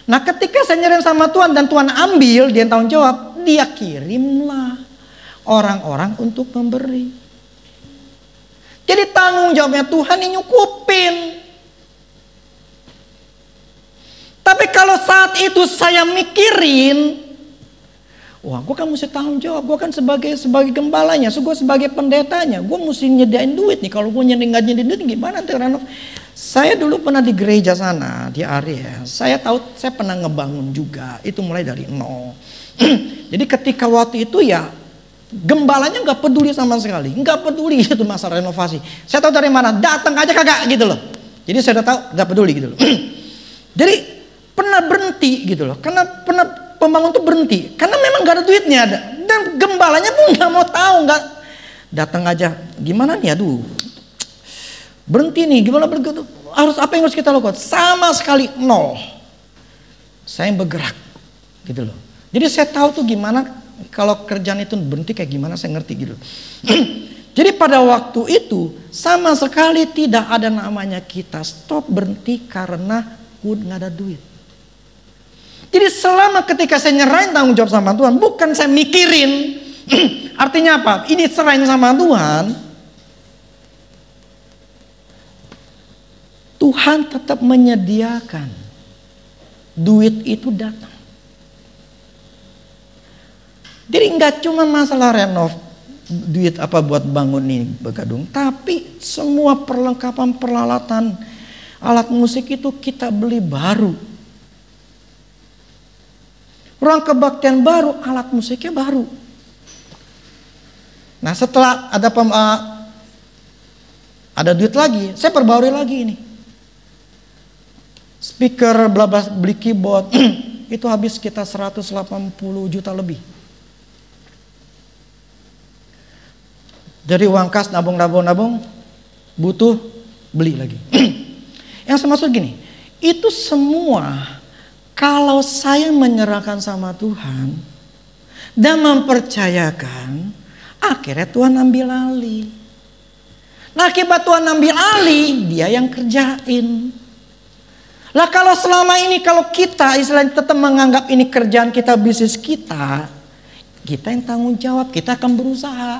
Nah ketika saya nyerahin sama Tuhan dan Tuhan ambil, dia yang tanggung jawab, dia kirimlah orang-orang untuk memberi. Jadi tanggung jawabnya Tuhan yang nyukupin. Tapi kalau saat itu saya mikirin, wah gue kan mesti tanggung jawab, gue kan sebagai gembalanya, gue sebagai pendetanya, gue mesti nyediain duit nih. Kalau gue nggak nyediain duit gimana nanti renov? Saya dulu pernah di gereja sana, di area, saya tahu, saya pernah ngebangun juga, itu mulai dari nol. Jadi ketika waktu itu ya, gembalanya nggak peduli sama sekali, nggak peduli itu masalah renovasi. Saya tahu dari mana, datang aja kagak gitu loh. Jadi saya udah tahu nggak peduli gitu loh. Jadi pernah berhenti gitu loh, karena pembangun tuh berhenti, karena memang nggak ada duitnya ada, dan gembalanya pun nggak mau tahu, nggak datang aja, gimana nih, aduh, berhenti nih, gimana begitu, harus apa yang harus kita lakukan, sama sekali nol, saya yang bergerak, gitu loh. Jadi saya tahu tuh gimana kalau kerjaan itu berhenti kayak gimana, saya ngerti gitu. Jadi pada waktu itu sama sekali tidak ada namanya kita stop berhenti karena nggak ada duit. Jadi selama ketika saya nyerahin tanggung jawab sama Tuhan, bukan saya mikirin, artinya apa? Ini serahin sama Tuhan, Tuhan tetap menyediakan duit itu datang. Jadi nggak cuma masalah renov, duit apa buat bangun ini Begadung, tapi semua perlengkapan peralatan alat musik itu kita beli baru. Ruang kebaktian baru, alat musiknya baru. Nah setelah ada duit lagi, saya perbarui lagi ini. Speaker, bla bla, beli keyboard, itu habis sekitar 180 juta lebih. Dari uang kas nabung, butuh, beli lagi. Yang saya maksud gini, itu semua kalau saya menyerahkan sama Tuhan dan mempercayakan, akhirnya Tuhan ambil alih. Nah akibat Tuhan ambil alih, dia yang kerjain. Lah kalau selama ini kalau kita istilahnya tetap menganggap ini kerjaan kita, bisnis kita yang tanggung jawab, kita akan berusaha.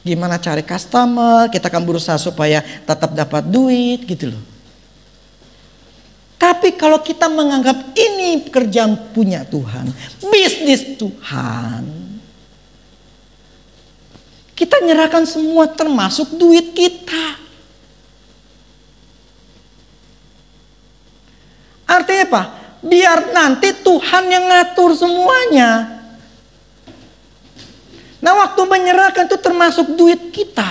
Gimana cari customer, kita akan berusaha supaya tetap dapat duit gitu loh. Tapi kalau kita menganggap ini pekerjaan punya Tuhan, bisnis Tuhan, kita nyerahkan semua termasuk duit kita. Artinya apa? Biar nanti Tuhan yang ngatur semuanya. Nah waktu menyerahkan itu termasuk duit kita.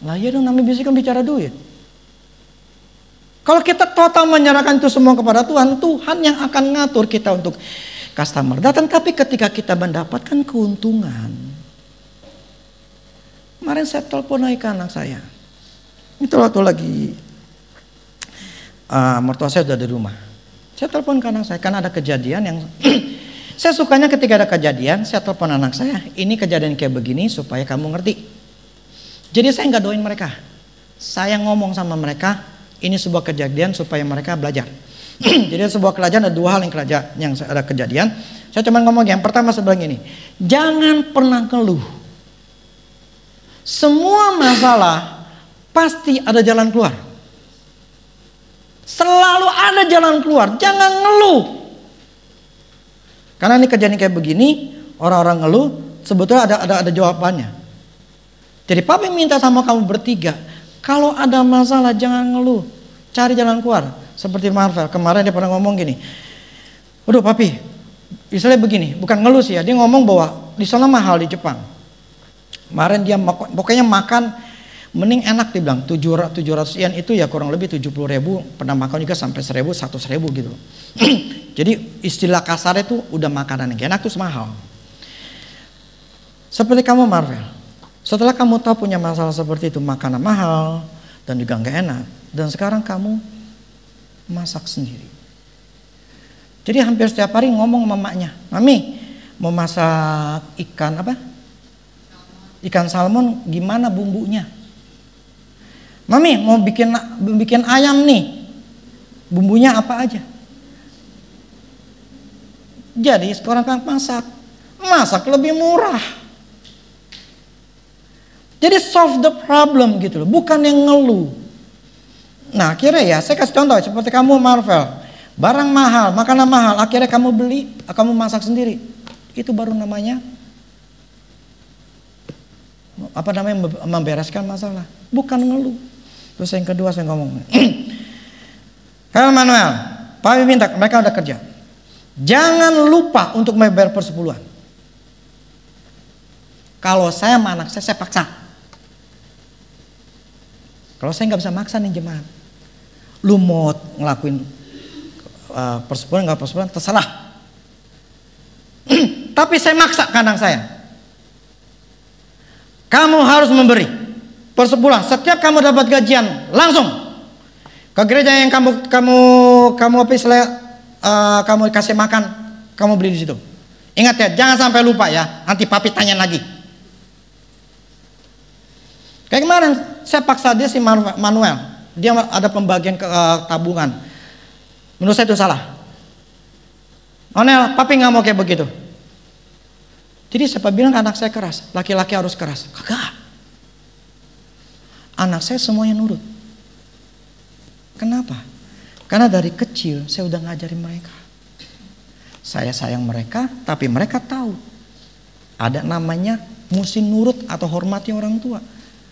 Lah ya dong, namanya bisnis kan bicara duit. Kalau kita total menyerahkan itu semua kepada Tuhan, Tuhan yang akan ngatur kita untuk customer datang. Tapi ketika kita mendapatkan keuntungan, kemarin saya telepon lagi ke anak saya. Itu waktu lagi mertua saya sudah di rumah. Saya telepon ke anak saya karena ada kejadian yang saya sukanya ketika ada kejadian, saya telepon anak saya, ini kejadian kayak begini supaya kamu ngerti. Jadi saya nggak doain mereka, saya ngomong sama mereka. Ini sebuah kejadian supaya mereka belajar. Jadi sebuah kejadian ada dua hal yang ada kejadian. Saya cuma ngomong yang pertama sebenarnya ini. Jangan pernah ngeluh. Semua masalah pasti ada jalan keluar. Selalu ada jalan keluar. Jangan ngeluh. Karena ini kejadian kayak begini, orang-orang ngeluh, sebetulnya ada jawabannya. Jadi papi minta sama kamu bertiga, kalau ada masalah jangan ngeluh, cari jalan keluar. Seperti Marvel, kemarin dia pernah ngomong gini, waduh papi, misalnya begini, bukan ngeluh sih ya, dia ngomong bahwa di sana mahal di Jepang. Kemarin dia pokoknya makan mending enak, dibilang 700 yen itu ya kurang lebih 70.000, pernah makan juga sampai 1.000, 100.000 gitu. Jadi istilah kasarnya itu udah makanan yang enak terus mahal. Seperti kamu Marvel, setelah kamu tahu punya masalah seperti itu, makanan mahal dan juga nggak enak, dan sekarang kamu masak sendiri. Jadi hampir setiap hari ngomong sama maknya, Mami mau masak ikan apa? Ikan salmon, gimana bumbunya? Mami mau bikin ayam nih, bumbunya apa aja? Jadi sekarang kan masak lebih murah. Jadi solve the problem gitu loh, bukan yang ngeluh. Nah akhirnya ya saya kasih contoh seperti kamu Marvel, barang mahal, makanan mahal, akhirnya kamu beli, kamu masak sendiri. Itu baru namanya membereskan masalah, bukan ngeluh. Terus yang kedua saya ngomong, Kalian Manuel, Papi minta mereka udah kerja, jangan lupa untuk membayar persepuluhan. Kalau saya sama anak saya paksa. Kalau saya nggak bisa maksa nih jemaat, lu mau ngelakuin persepuluhan nggak persepuluhan terserah. Tapi saya maksa ke anak saya, kamu harus memberi persepuluhan. Setiap kamu dapat gajian langsung ke gereja yang kamu kasih makan, kamu beli di situ. Ingat ya, jangan sampai lupa ya. Nanti papi tanya lagi. Kayak kemarin saya paksa dia si Manuel, dia ada pembagian tabungan. Menurut saya itu salah. Manuel, papi nggak mau kayak begitu. Jadi siapa bilang anak saya keras? Laki-laki harus keras? Kagak. Anak saya semuanya nurut. Kenapa? Karena dari kecil saya udah ngajarin mereka. Saya sayang mereka, tapi mereka tahu ada namanya mesti nurut atau hormati orang tua.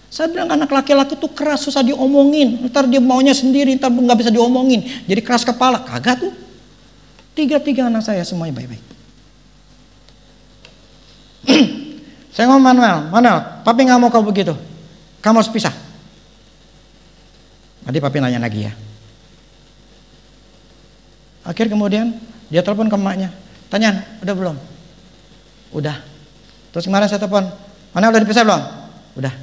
Saya bilang anak laki-laki tuh keras, susah diomongin. Ntar dia maunya sendiri, ntar nggak bisa diomongin. Jadi keras kepala. Kagak tuh. Tiga anak saya semuanya baik-baik. Saya ngomong Manuel, papi nggak mau kau begitu. Kamu harus pisah. Tadi papi nanya lagi ya. Akhir kemudian dia telepon ke emaknya, tanya, udah belum? Udah. Terus kemarin saya telepon, Manuel udah dipisah belum? Udah.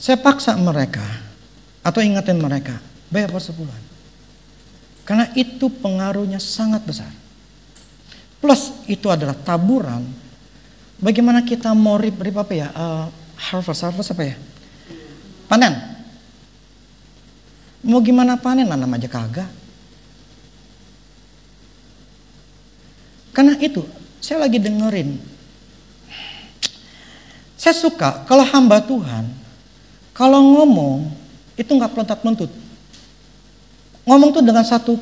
Saya paksa mereka atau ingetin mereka bayar persepuluhan, karena itu pengaruhnya sangat besar. Plus itu adalah taburan. Bagaimana kita mau rip apa ya? Harvest apa ya? Panen. Mau gimana panen, nanam aja kagak. Karena itu saya lagi dengerin. Saya suka kalau hamba Tuhan kalau ngomong itu nggak pelontat-pelentut. Ngomong tuh dengan satu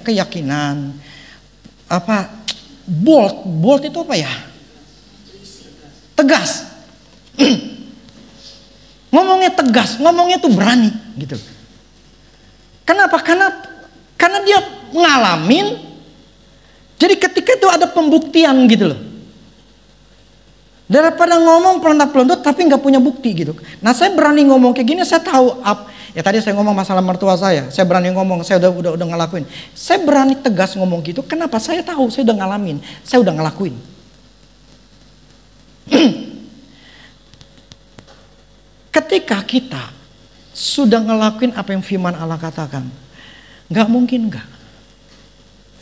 keyakinan. Bold itu apa ya? Tegas. Ngomongnya tegas, ngomongnya tuh berani gitu. Kenapa? Karena dia ngalamin. Jadi ketika itu ada pembuktian gitu loh. Daripada ngomong pelontot-pelontot tapi nggak punya bukti gitu. Nah saya berani ngomong kayak gini, saya tahu ya tadi saya ngomong masalah mertua saya berani ngomong, saya udah ngelakuin. Saya berani tegas ngomong gitu. Kenapa? Saya tahu, saya udah ngalamin, saya udah ngelakuin. Ketika kita sudah ngelakuin apa yang firman Allah katakan, nggak mungkin nggak.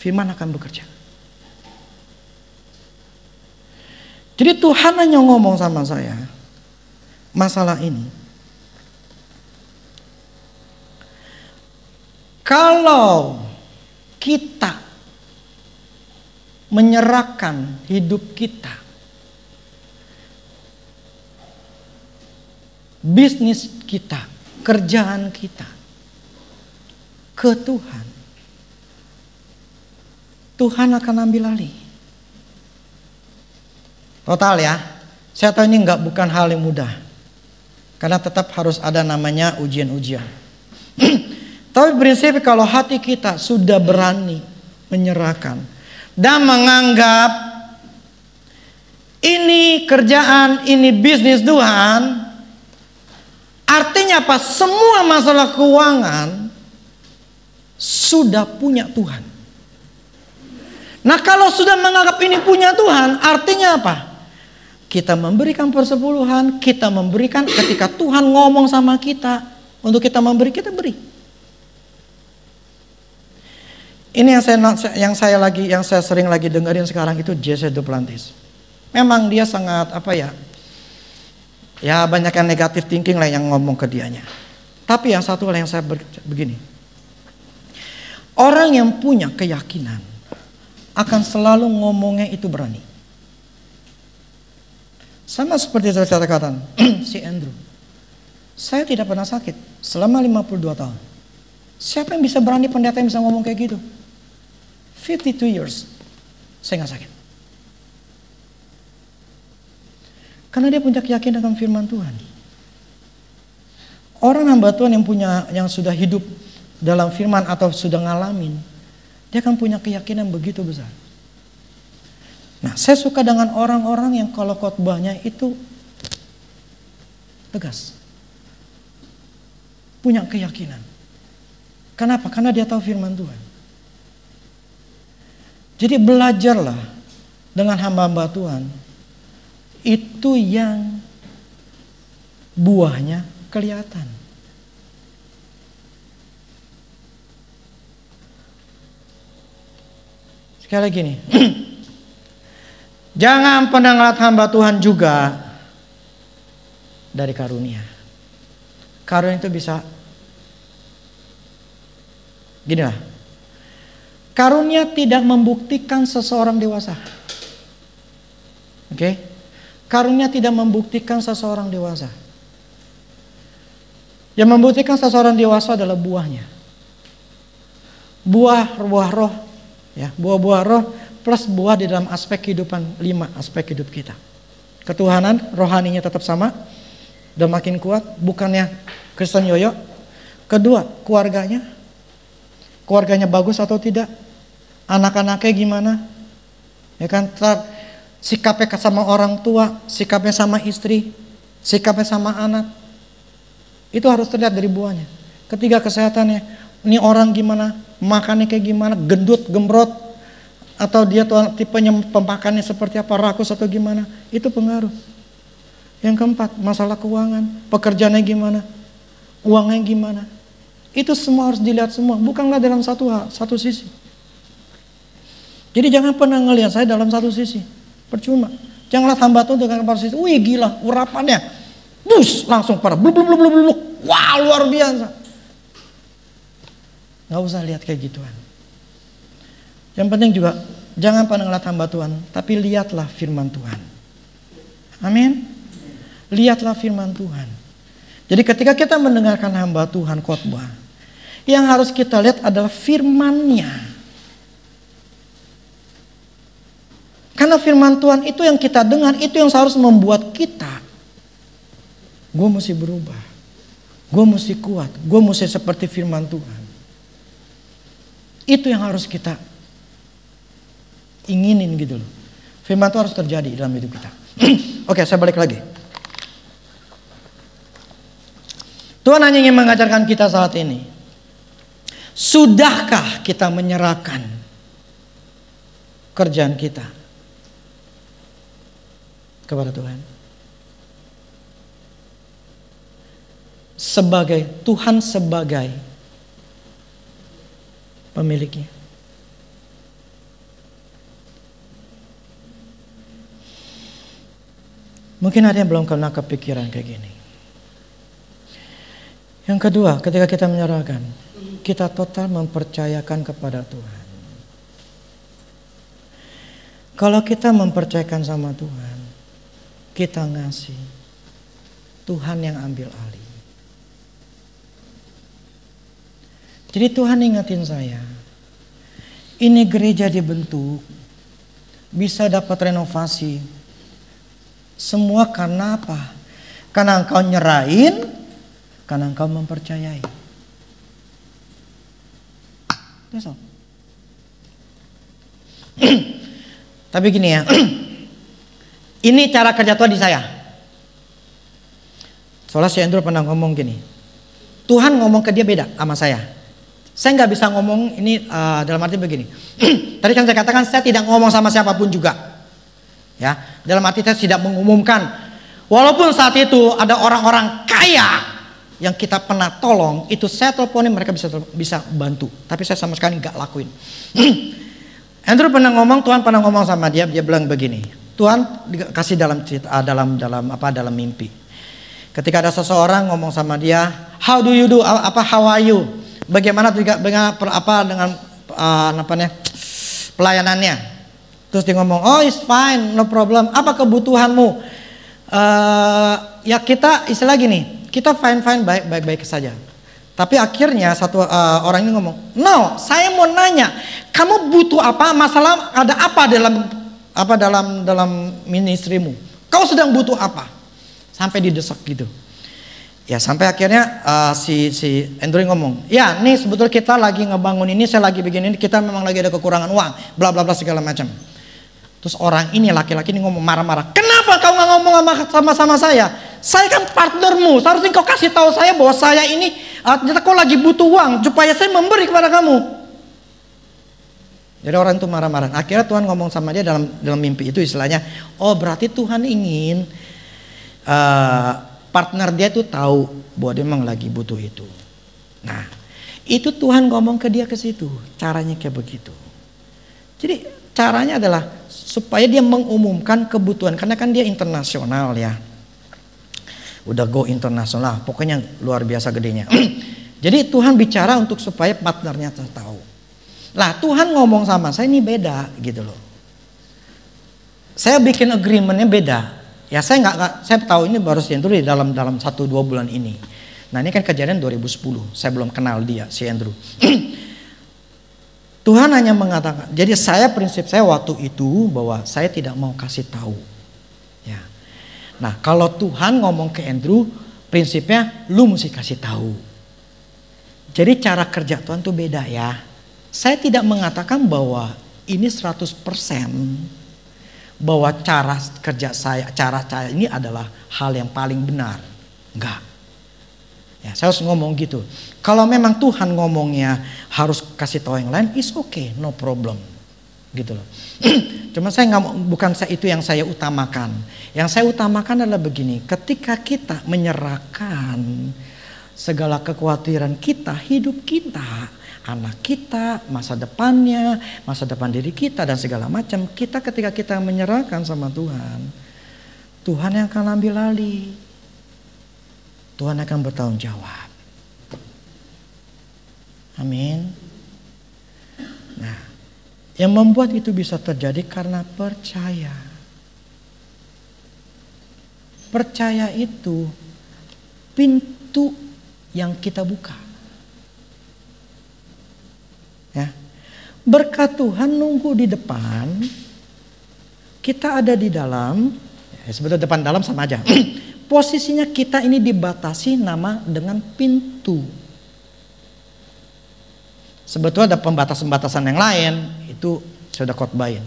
Firman akan bekerja. Jadi Tuhan hanya ngomong sama saya masalah ini. Kalau kita menyerahkan hidup kita, bisnis kita, kerjaan kita ke Tuhan, Tuhan akan ambil alih. Total ya, saya tahu ini bukan hal yang mudah. Karena tetap harus ada namanya ujian-ujian. Tapi prinsip kalau hati kita sudah berani menyerahkan, dan menganggap ini kerjaan, ini bisnis Tuhan, artinya apa? Semua masalah keuangan sudah punya Tuhan. Nah, kalau sudah menganggap ini punya Tuhan, artinya apa? Kita memberikan persepuluhan, kita memberikan ketika Tuhan ngomong sama kita untuk kita memberi, kita beri. Ini yang saya sering lagi dengerin sekarang itu Jesse Duplantis. Memang dia sangat ya banyak yang negatif thinking lah yang ngomong ke dianya. Tapi yang satu hal yang saya begini. Orang yang punya keyakinan akan selalu ngomongnya itu berani. Sama seperti saya katakan si Andrew. Saya tidak pernah sakit selama 52 tahun. Siapa yang bisa berani pendeta yang bisa ngomong kayak gitu? 52 years saya gak sakit. Karena dia punya keyakinan akan firman Tuhan. Orang hamba Tuhan yang sudah hidup dalam firman atau sudah ngalamin, dia akan punya keyakinan begitu besar. Nah, saya suka dengan orang-orang yang kalau khotbahnya itu tegas. Punya keyakinan. Kenapa? Karena dia tahu firman Tuhan. Jadi belajarlah dengan hamba-hamba Tuhan. Itu yang buahnya kelihatan. Sekali lagi nih. Jangan pernah ngeliat hamba Tuhan juga dari karunia. Karunia itu bisa gini lah. Karunia tidak membuktikan seseorang dewasa. Oke? Karunia tidak membuktikan seseorang dewasa. Yang membuktikan seseorang dewasa adalah buahnya. Buah roh, ya, buah-buah roh plus buah di dalam aspek kehidupan, 5 aspek hidup kita. Ketuhanan, rohaninya tetap sama dan makin kuat, bukannya Kristen yoyo. Kedua, keluarganya bagus atau tidak, anak-anaknya gimana, ya kan, sikapnya sama orang tua, sikapnya sama istri, sikapnya sama anak, itu harus terlihat dari buahnya. Ketiga, kesehatannya, ini orang gimana, makannya kayak gimana, gendut, gembrot, atau dia tuh tipenya pemakannya seperti apa, rakus atau gimana, itu pengaruh. Yang keempat, masalah keuangan, pekerjaannya gimana, uangnya gimana, itu semua harus dilihat semua, bukanlah dalam satu sisi. Jadi jangan pernah ngelihat saya dalam satu sisi, percuma. Janganlah hamba Tuhan dengan satu sisi, wih gila urapannya, bus langsung pada blub, wah luar biasa. Gak usah lihat kayak gituan. Yang penting juga jangan pernah ngelihat hamba Tuhan, tapi lihatlah firman Tuhan. Amin. Lihatlah firman Tuhan. Jadi ketika kita mendengarkan hamba Tuhan khotbah, yang harus kita lihat adalah firman-Nya. Karena firman Tuhan itu yang kita dengar, itu yang seharusnya membuat kita, gue mesti berubah, gue mesti kuat, gue mesti seperti firman Tuhan. Itu yang harus kita inginin gitu loh. Firman Tuhan harus terjadi dalam hidup kita. Oke, saya balik lagi. Tuhan hanya ingin mengajarkan kita saat ini. Sudahkah kita menyerahkan kerjaan kita kepada Tuhan? Tuhan sebagai pemiliknya. Mungkin ada yang belum pernah kepikiran kayak gini. Yang kedua, ketika kita menyerahkan, kita total mempercayakan kepada Tuhan. Kalau kita mempercayakan sama Tuhan, kita ngasih, Tuhan yang ambil alih. Jadi Tuhan ingetin saya, ini gereja dibentuk, bisa dapat renovasi. Semua karena apa? Karena engkau nyerahin, karena engkau mempercayai. That's all. Tapi gini ya, ini cara kerja Tuhan di saya. Soalnya si Andrew pernah ngomong gini, Tuhan ngomong ke dia beda sama saya. Saya nggak bisa ngomong ini dalam arti begini. Tadi kan saya katakan saya tidak ngomong sama siapapun juga. Ya, dalam arti saya tidak mengumumkan. Walaupun saat itu ada orang-orang kaya yang kita pernah tolong, itu saya teleponin mereka bisa bantu. Tapi saya sama sekali nggak lakuin. Andrew pernah ngomong, Tuhan pernah ngomong sama dia bilang begini. Tuhan kasih dalam mimpi. Ketika ada seseorang ngomong sama dia, how do you do? How are you? Bagaimana dengan pelayanannya? Terus dia ngomong, oh it's fine, no problem. Apa kebutuhanmu? Ya kita istilah gini, kita fine baik saja. Tapi akhirnya satu orang ini ngomong, no, saya mau nanya, kamu butuh apa? Masalah ada apa dalam ministrimu? Kau sedang butuh apa? Sampai didesak gitu. Ya sampai akhirnya si Andrew ngomong, ya nih sebetulnya kita lagi ngebangun ini, saya lagi bikin ini, kita memang lagi ada kekurangan uang, bla bla bla segala macam. Terus orang ini laki-laki ini ngomong marah-marah, kenapa kau nggak ngomong sama saya? Saya kan partnermu, seharusnya kau kasih tahu saya bahwa saya ini ternyata kau lagi butuh uang supaya saya memberi kepada kamu. Jadi orang itu marah-marah. Akhirnya Tuhan ngomong sama dia dalam mimpi itu istilahnya, oh berarti Tuhan ingin partner dia tuh tahu bahwa dia memang lagi butuh itu. Nah, itu Tuhan ngomong ke dia ke situ. Caranya kayak begitu. Jadi caranya adalah supaya dia mengumumkan kebutuhan, karena kan dia internasional ya. Udah go internasional, pokoknya luar biasa gedenya. Jadi Tuhan bicara untuk supaya partnernya tahu. Lah Tuhan ngomong sama saya ini beda gitu loh. Saya bikin agreementnya beda. Ya saya tahu ini baru si Andrew dalam 1-2 bulan ini. Nah ini kan kejadian 2010. Saya belum kenal dia si Andrew. Tuhan hanya mengatakan. Jadi prinsip saya waktu itu bahwa saya tidak mau kasih tahu. Ya. Nah kalau Tuhan ngomong ke Andrew, prinsipnya lu mesti kasih tahu. Jadi cara kerja Tuhan tuh beda ya. Saya tidak mengatakan bahwa ini 100% bahwa cara kerja saya ini adalah hal yang paling benar. Enggak. Ya, saya harus ngomong gitu. Kalau memang Tuhan ngomongnya harus kasih tahu yang lain, is okay, no problem. Gitu loh. Cuma bukan itu yang saya utamakan. Yang saya utamakan adalah begini, ketika kita menyerahkan segala kekhawatiran kita, hidup kita, anak kita, masa depannya, masa depan diri kita dan segala macam, ketika kita menyerahkan sama Tuhan, Tuhan yang akan ambil alih. Tuhan akan bertanggung jawab. Amin. Nah, yang membuat itu bisa terjadi karena percaya. Percaya itu pintu yang kita buka. Ya. Berkat Tuhan nunggu di depan, kita ada di dalam, ya sebetulnya depan dalam sama aja. Posisinya kita ini dibatasi dengan pintu. Sebetulnya ada pembatasan-pembatasan yang lain, itu saya sudah khotbahin.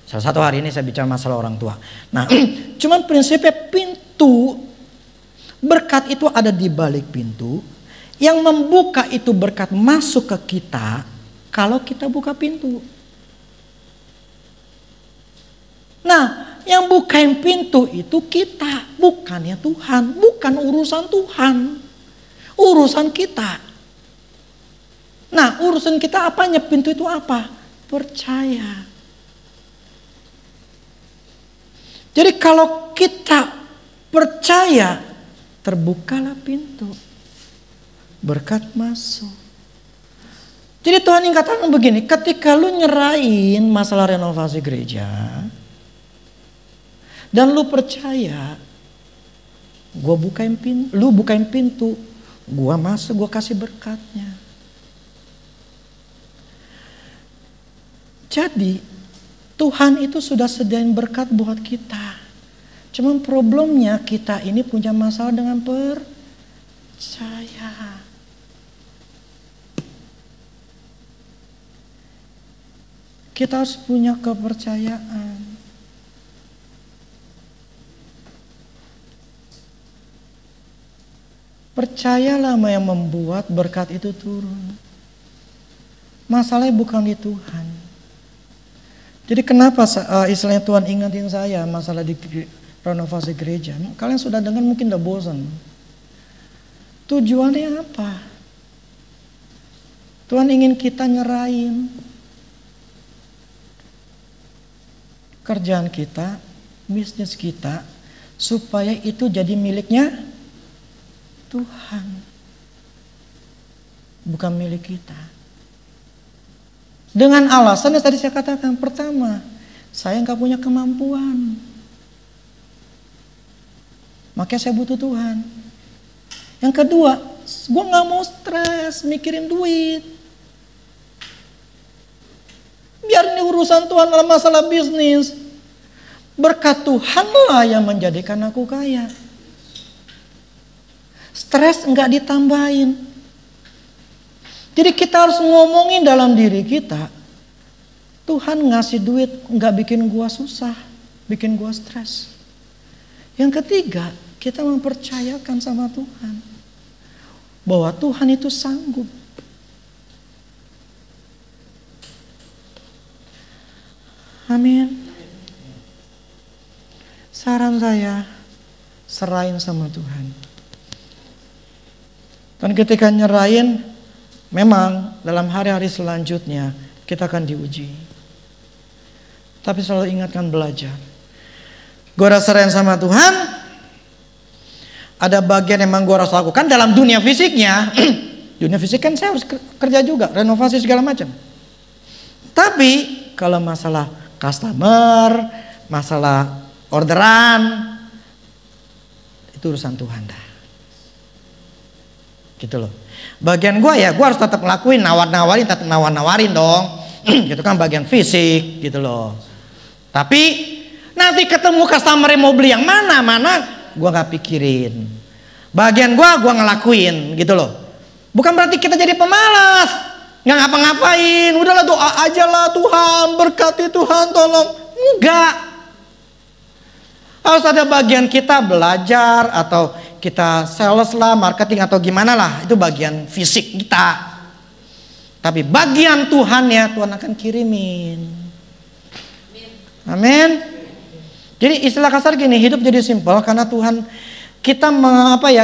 Salah satu hari ini saya bicara masalah orang tua. Nah, cuman prinsipnya pintu, berkat itu ada di balik pintu. Yang membuka itu berkat masuk ke kita kalau kita buka pintu. Nah, yang bukain pintu itu kita, bukannya Tuhan, bukan urusan Tuhan. Urusan kita. Nah, urusan kita apanya? Pintu itu apa? Percaya. Jadi kalau kita percaya, terbukalah pintu. Berkat masuk. Jadi Tuhan yang katakan begini, ketika lu nyerahin masalah renovasi gereja, dan lu percaya, lu bukain pintu, gua masuk, gua kasih berkatnya. Jadi Tuhan itu sudah sediain berkat buat kita. Cuman problemnya kita ini punya masalah dengan percaya. Kita harus punya kepercayaan. Percayalah yang membuat berkat itu turun. Masalahnya bukan di Tuhan. Jadi kenapa istilahnya Tuhan ingatin saya masalah di renovasi gereja? Kalian sudah dengar mungkin udah bosan. Tujuannya apa? Tuhan ingin kita nyerahin kerjaan kita, bisnis kita, supaya itu jadi miliknya Tuhan, bukan milik kita. Dengan alasan yang tadi saya katakan, pertama, saya nggak punya kemampuan, makanya saya butuh Tuhan. Yang kedua, gue nggak mau stres mikirin duit. Biar ini urusan Tuhan dalam masalah bisnis. Berkat Tuhanlah yang menjadikan aku kaya. Stres enggak ditambahin. Jadi kita harus ngomongin dalam diri kita. Tuhan ngasih duit enggak bikin gua susah, bikin gua stres. Yang ketiga, kita mempercayakan sama Tuhan bahwa Tuhan itu sanggup. Amin. Saran saya, serahin sama Tuhan. Dan ketika nyerahin, memang dalam hari-hari selanjutnya kita akan diuji. Tapi selalu ingatkan belajar. Gue harus serahin sama Tuhan. Ada bagian yang memang gue harus lakukan dalam dunia fisiknya. Dunia fisik kan saya harus kerja juga, renovasi segala macam. Tapi kalau masalah customer, masalah orderan, itu urusan Tuhan dah. Gitu loh. Bagian gue ya, gue harus tetap ngelakuin, nawar-nawarin, tetap nawar-nawarin dong. Gitu kan bagian fisik, gitu loh. Tapi nanti ketemu customer yang mau beli yang mana, gue gak pikirin. Bagian gue ngelakuin, gitu loh. Bukan berarti kita jadi pemalas. Nggak ngapa-ngapain, udahlah doa aja lah Tuhan, berkati Tuhan tolong. Enggak. Harus ada bagian kita belajar atau kita sales lah, marketing atau gimana lah. Itu bagian fisik kita. Tapi bagian Tuhan ya Tuhan akan kirimin. Amin. Jadi istilah kasar gini, hidup jadi simpel karena Tuhan. Kita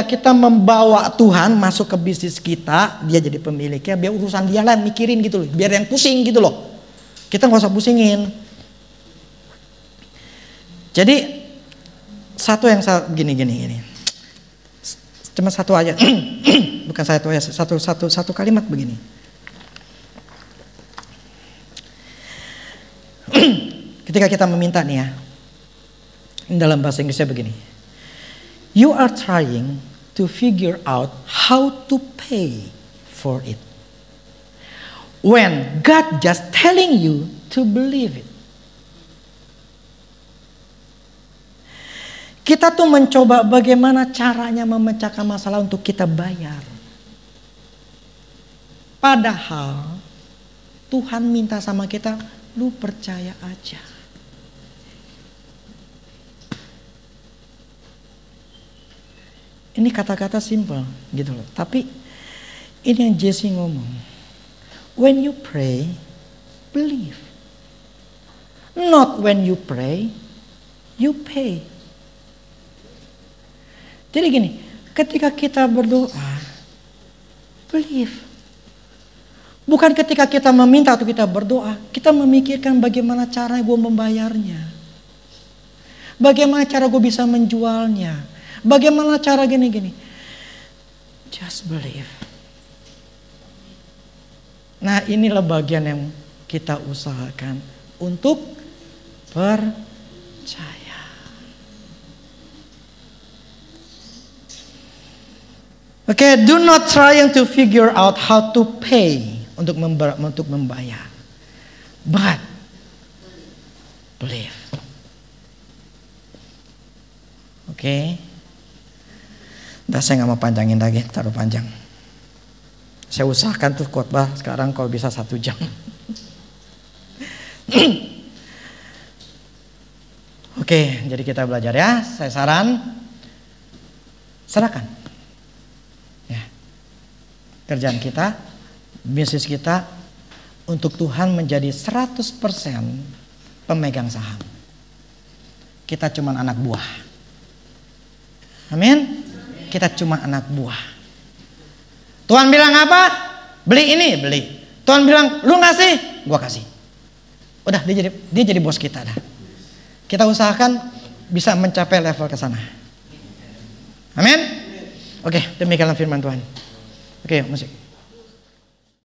kita membawa Tuhan masuk ke bisnis kita, dia jadi pemiliknya, biar urusan dia lah mikirin gitu loh, biar yang pusing gitu loh. Kita nggak usah pusingin. Jadi satu yang gini. Cuma satu aja, bukan satu aja, satu kalimat begini. Ketika kita meminta nih ya, dalam bahasa Inggrisnya begini. You are trying to figure out how to pay for it. When God just telling you to believe it. Kita tuh mencoba bagaimana caranya memecahkan masalah untuk kita bayar. Padahal Tuhan minta sama kita, lu percaya aja. Ini kata-kata simple gitu loh. Tapi ini yang Jesse ngomong. When you pray, believe. Not when you pray, you pay. Jadi gini, ketika kita berdoa, believe. Bukan ketika kita meminta atau kita berdoa, kita memikirkan bagaimana cara gue membayarnya. Bagaimana cara gue bisa menjualnya. Bagaimana cara gini-gini? Just believe. Nah inilah bagian yang kita usahakan untuk percaya. Oke, do not trying to figure out how to pay untuk membayar. But believe. Oke. Udah saya gak mau panjangin lagi, taruh panjang. Saya usahakan tuh khotbah sekarang kalau bisa 1 jam. Oke, jadi kita belajar ya. Saya saran, serahkan ya, kerjaan kita, bisnis kita untuk Tuhan menjadi 100% pemegang saham. Kita cuma anak buah. Amin. Kita cuma anak buah. Tuhan bilang apa? Beli ini, beli. Tuhan bilang lu ngasih, gua kasih. Udah, dia jadi bos kita dah. Kita usahakan bisa mencapai level ke sana. Amin. Oke, demikianlah firman Tuhan. Oke, musik.